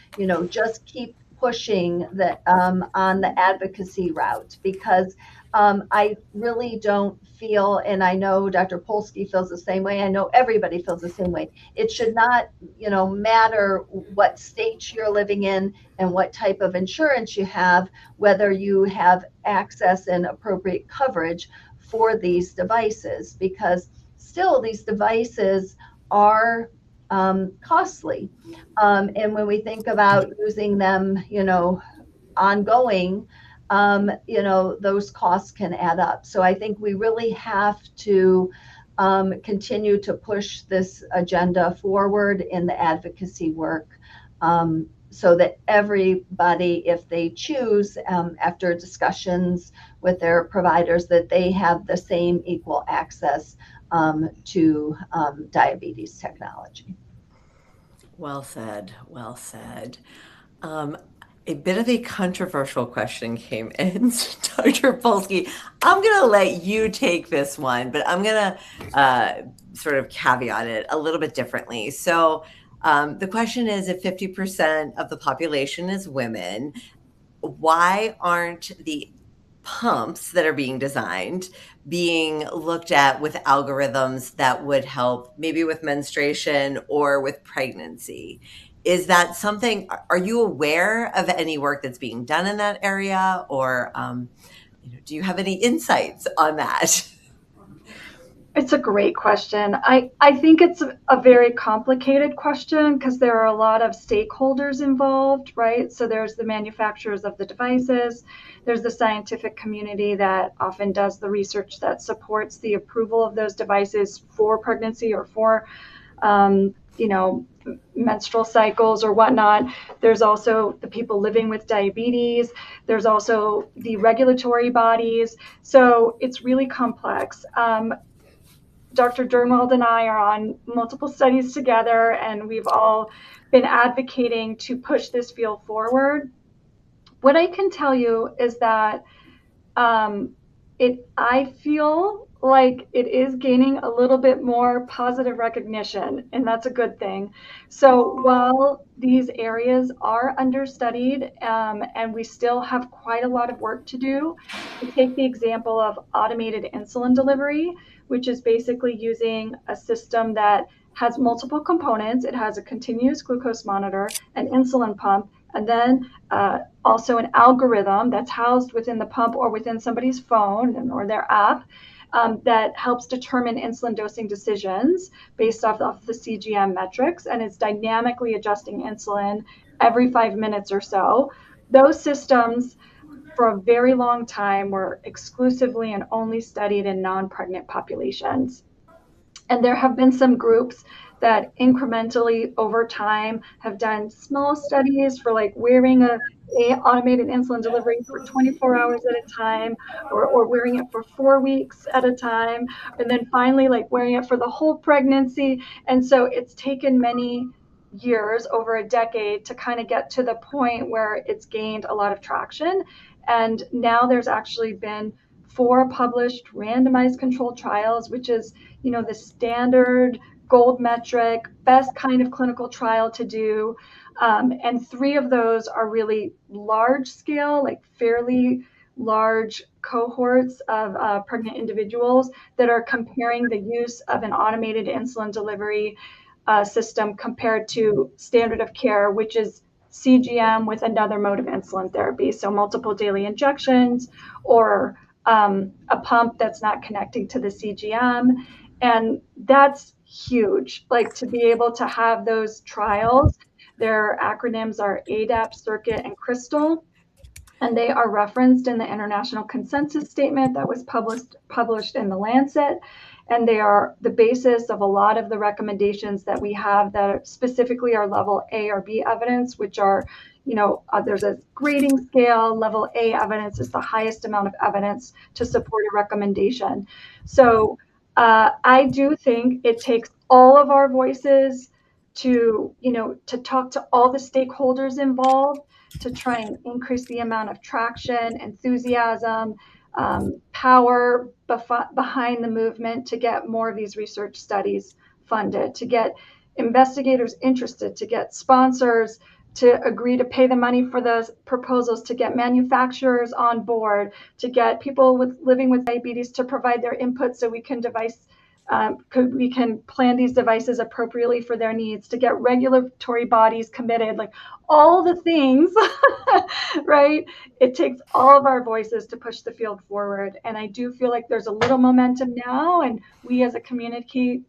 just keep pushing on the advocacy route, because I really don't feel, and I know Dr. Polsky feels the same way, I know everybody feels the same way. It should not, matter what state you're living in and what type of insurance you have, whether you have access and appropriate coverage for these devices, because still these devices are costly. And when we think about using them, ongoing, those costs can add up. So I think we really have to continue to push this agenda forward in the advocacy work, so that everybody, if they choose, after discussions with their providers, that they have the same equal access to diabetes technology. Well said. Well said. A bit of a controversial question came in. Dr. Polsky, I'm going to let you take this one, but I'm going to sort of caveat it a little bit differently. So the question is, if 50% of the population is women, why aren't the pumps that are being designed being looked at with algorithms that would help maybe with menstruation or with pregnancy? Is that something, are you aware of any work that's being done in that area, or do you have any insights on that? It's a great question. I think it's a very complicated question because there are a lot of stakeholders involved, right? So there's the manufacturers of the devices, there's the scientific community that often does the research that supports the approval of those devices for pregnancy or for, menstrual cycles or whatnot. There's also the people living with diabetes. There's also the regulatory bodies. So it's really complex. Dr. Durnwald and I are on multiple studies together, and we've all been advocating to push this field forward. What I can tell you is that I feel like it is gaining a little bit more positive recognition, and that's a good thing. So while these areas are understudied, and we still have quite a lot of work to do, to take the example of automated insulin delivery, which is basically using a system that has multiple components. It has a continuous glucose monitor, an insulin pump, and then also an algorithm that's housed within the pump or within somebody's phone or their app that helps determine insulin dosing decisions based off the CGM metrics, and it's dynamically adjusting insulin every 5 minutes or so. Those systems for a very long time were exclusively and only studied in non-pregnant populations. And there have been some groups that incrementally over time have done small studies for like wearing a automated insulin delivery for 24 hours at a time, or wearing it for 4 weeks at a time, and then finally like wearing it for the whole pregnancy. And so it's taken many years, over a decade, to kind of get to the point where it's gained a lot of traction. And now there's actually been 4 published randomized controlled trials, which is, the standard gold metric, best kind of clinical trial to do. And 3 of those are really large scale, like fairly large cohorts of pregnant individuals that are comparing the use of an automated insulin delivery system compared to standard of care, which is CGM with another mode of insulin therapy. So multiple daily injections, or a pump that's not connecting to the CGM. And that's huge, like to be able to have those trials. Their acronyms are ADAP, Circuit, and Crystal, and they are referenced in the International Consensus Statement that was published in the Lancet. And they are the basis of a lot of the recommendations that we have that specifically are level A or B evidence, which are, there's a grading scale. Level A evidence is the highest amount of evidence to support a recommendation. So I do think it takes all of our voices to talk to all the stakeholders involved to try and increase the amount of traction, enthusiasm, power behind the movement to get more of these research studies funded, to get investigators interested, to get sponsors to agree to pay the money for those proposals, to get manufacturers on board, to get people living with diabetes to provide their input so we can We can plan these devices appropriately for their needs, to get regulatory bodies committed, like all the things, right? It takes all of our voices to push the field forward. And I do feel like there's a little momentum now, and we as a community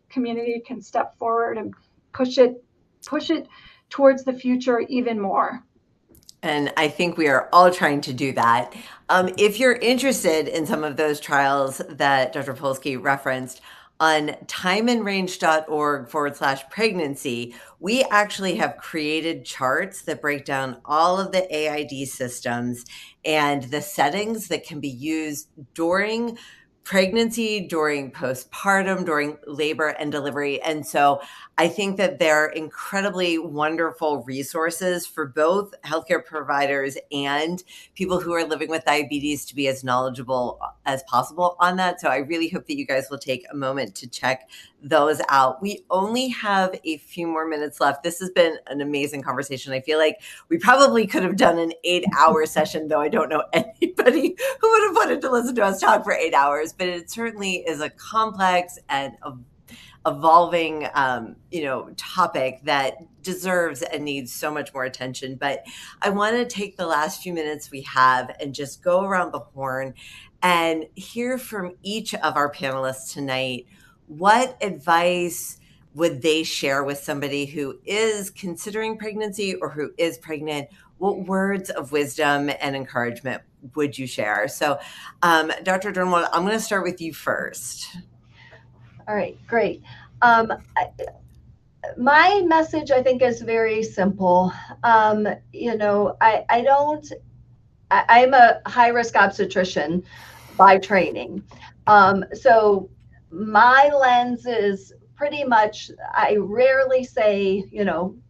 can step forward and push it towards the future even more. And I think we are all trying to do that. If you're interested in some of those trials that Dr. Polsky referenced, on timeandrange.org/pregnancy, we actually have created charts that break down all of the AID systems and the settings that can be used during pregnancy, during postpartum, during labor and delivery. And so I think that they're incredibly wonderful resources for both healthcare providers and people who are living with diabetes to be as knowledgeable as possible on that. So I really hope that you guys will take a moment to check those out. We only have a few more minutes left. This has been an amazing conversation. I feel like we probably could have done an 8-hour session, though I don't know anybody who would have wanted to listen to us talk for 8 hours, but it certainly is a complex and evolving, topic that deserves and needs so much more attention. But I want to take the last few minutes we have and just go around the horn and hear from each of our panelists tonight. What advice would they share with somebody who is considering pregnancy or who is pregnant? What words of wisdom and encouragement would you share? So, Dr. Durnwald, I'm going to start with you first. All right, great. My message, I think, is very simple. I'm a high-risk obstetrician by training. So my lens is pretty much, I rarely say, you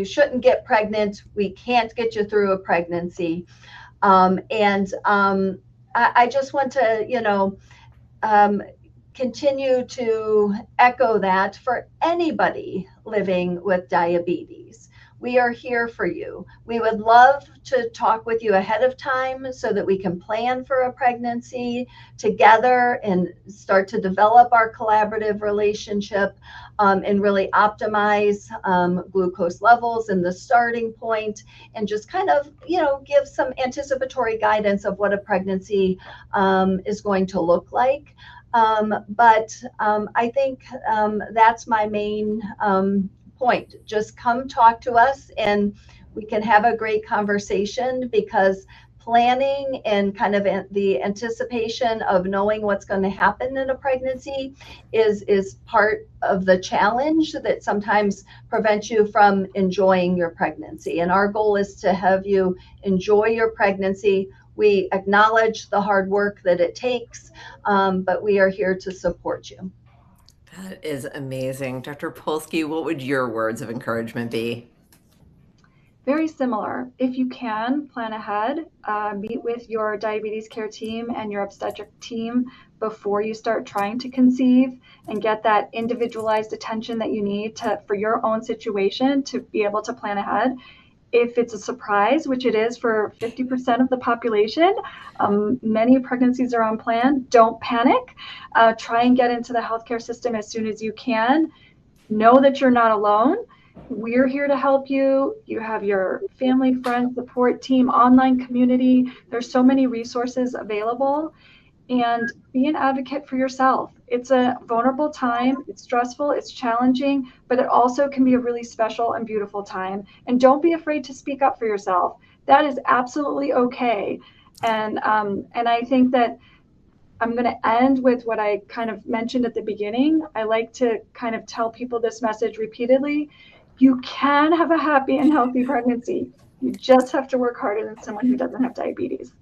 shouldn't get pregnant. We can't get you through a pregnancy. I just want to, continue to echo that for anybody living with diabetes. We are here for you. We would love to talk with you ahead of time so that we can plan for a pregnancy together and start to develop our collaborative relationship and really optimize glucose levels in the starting point, and just kind of, give some anticipatory guidance of what a pregnancy is going to look like. But I think that's my main point. Just come talk to us and we can have a great conversation, because planning and kind of the anticipation of knowing what's going to happen in a pregnancy is part of the challenge that sometimes prevents you from enjoying your pregnancy. And our goal is to have you enjoy your pregnancy. We acknowledge the hard work that it takes, but we are here to support you. That is amazing. Dr. Polsky, what would your words of encouragement be? Very similar. If you can, plan ahead, meet with your diabetes care team and your obstetric team before you start trying to conceive, and get that individualized attention that you need for your own situation to be able to plan ahead. If it's a surprise, which it is for 50% of the population, many pregnancies are unplanned. Don't panic. Try and get into the healthcare system as soon as you can. Know that you're not alone. We're here to help you. You have your family, friends, support team, online community. There's so many resources available. And be an advocate for yourself. It's a vulnerable time. It's stressful. It's challenging, but it also can be a really special and beautiful time. And don't be afraid to speak up for yourself. That is absolutely okay. And I think that I'm going to end with what I kind of mentioned at the beginning. I like to kind of tell people this message repeatedly. You can have a happy and healthy pregnancy. You just have to work harder than someone who doesn't have diabetes.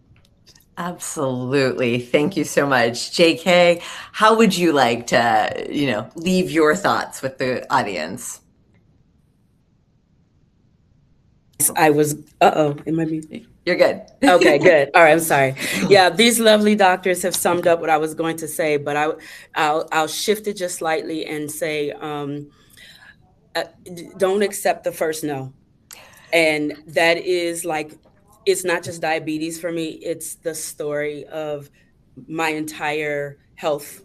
Absolutely. Thank you so much. JK, how would you like to, leave your thoughts with the audience? It might be. You're good. Okay, good. All right, I'm sorry. Yeah, these lovely doctors have summed up what I was going to say, but I'll shift it just slightly and say, don't accept the first no. And that is it's not just diabetes for me. It's the story of my entire health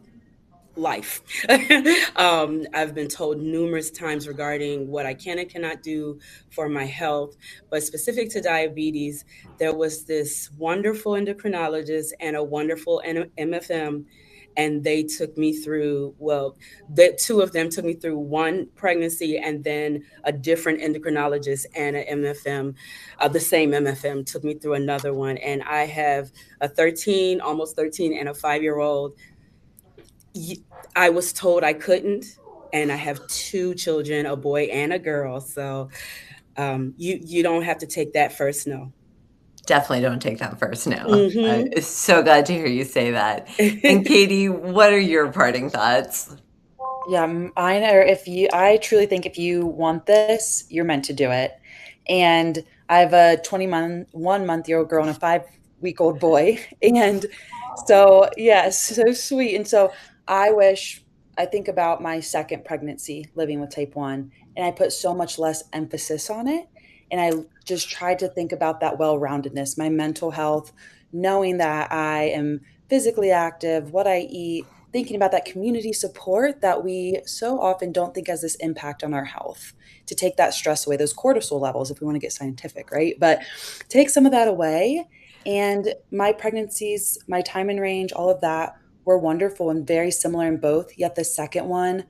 life. I've been told numerous times regarding what I can and cannot do for my health, but specific to diabetes, there was this wonderful endocrinologist and a wonderful MFM, and they took me through, well, the two of them took me through one pregnancy, and then a different endocrinologist and an MFM, the same MFM took me through another one. And I have a 13, almost 13, and a 5-year-old. I was told I couldn't, and I have 2 children, a boy and a girl. So you don't have to take that first no. Definitely don't take that first no. Mhm. I'm so glad to hear you say that. And Katie, what are your parting thoughts? Yeah, mine are, I truly think if you want this, you're meant to do it. And I have a 21-month-old girl and a 5-week-old boy. And so, yes, so sweet. And so I think about my second pregnancy living with type 1, and I put so much less emphasis on it. And I just tried to think about that well-roundedness, my mental health, knowing that I am physically active, what I eat, thinking about that community support that we so often don't think has this impact on our health, to take that stress away, those cortisol levels, if we want to get scientific, right? But take some of that away. And my pregnancies, my time in range, all of that were wonderful and very similar in both. Yet the second one,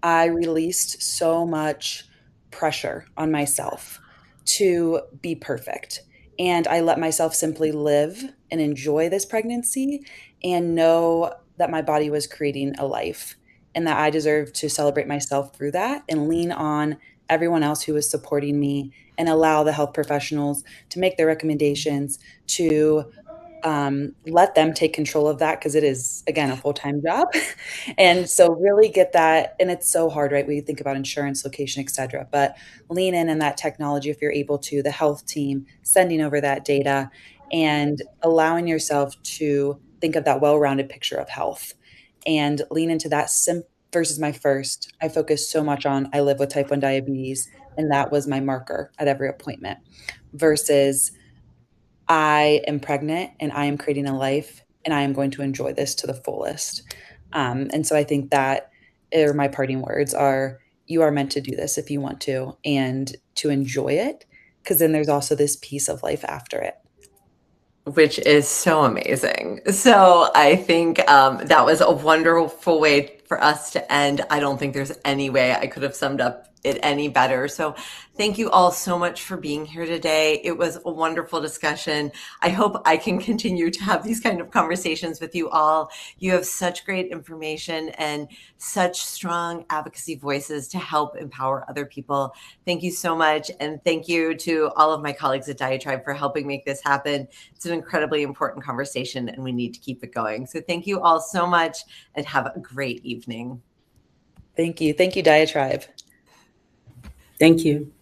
I released so much pressure on myself to be perfect. And I let myself simply live and enjoy this pregnancy and know that my body was creating a life and that I deserve to celebrate myself through that and lean on everyone else who is supporting me and allow the health professionals to make their recommendations, to let them take control of that, because it is, again, a full-time job. And so really get that. And it's so hard, right? We think about insurance, location, et cetera, but lean in that technology if you're able to, the health team, sending over that data and allowing yourself to think of that well-rounded picture of health and lean into that. Versus my first, I focused so much on, I live with type 1 diabetes, and that was my marker at every appointment, versus I am pregnant and I am creating a life and I am going to enjoy this to the fullest. And so I think that my parting words are, you are meant to do this if you want to, and to enjoy it, because then there's also this piece of life after it. Which is so amazing. So I think that was a wonderful way for us to end. I don't think there's any way I could have summed up it any better. So thank you all so much for being here today. It was a wonderful discussion. I hope I can continue to have these kind of conversations with you all. You have such great information and such strong advocacy voices to help empower other people. Thank you so much. And thank you to all of my colleagues at diaTribe for helping make this happen. It's an incredibly important conversation and we need to keep it going. So thank you all so much and have a great evening. Thank you. Thank you, diaTribe. Thank you.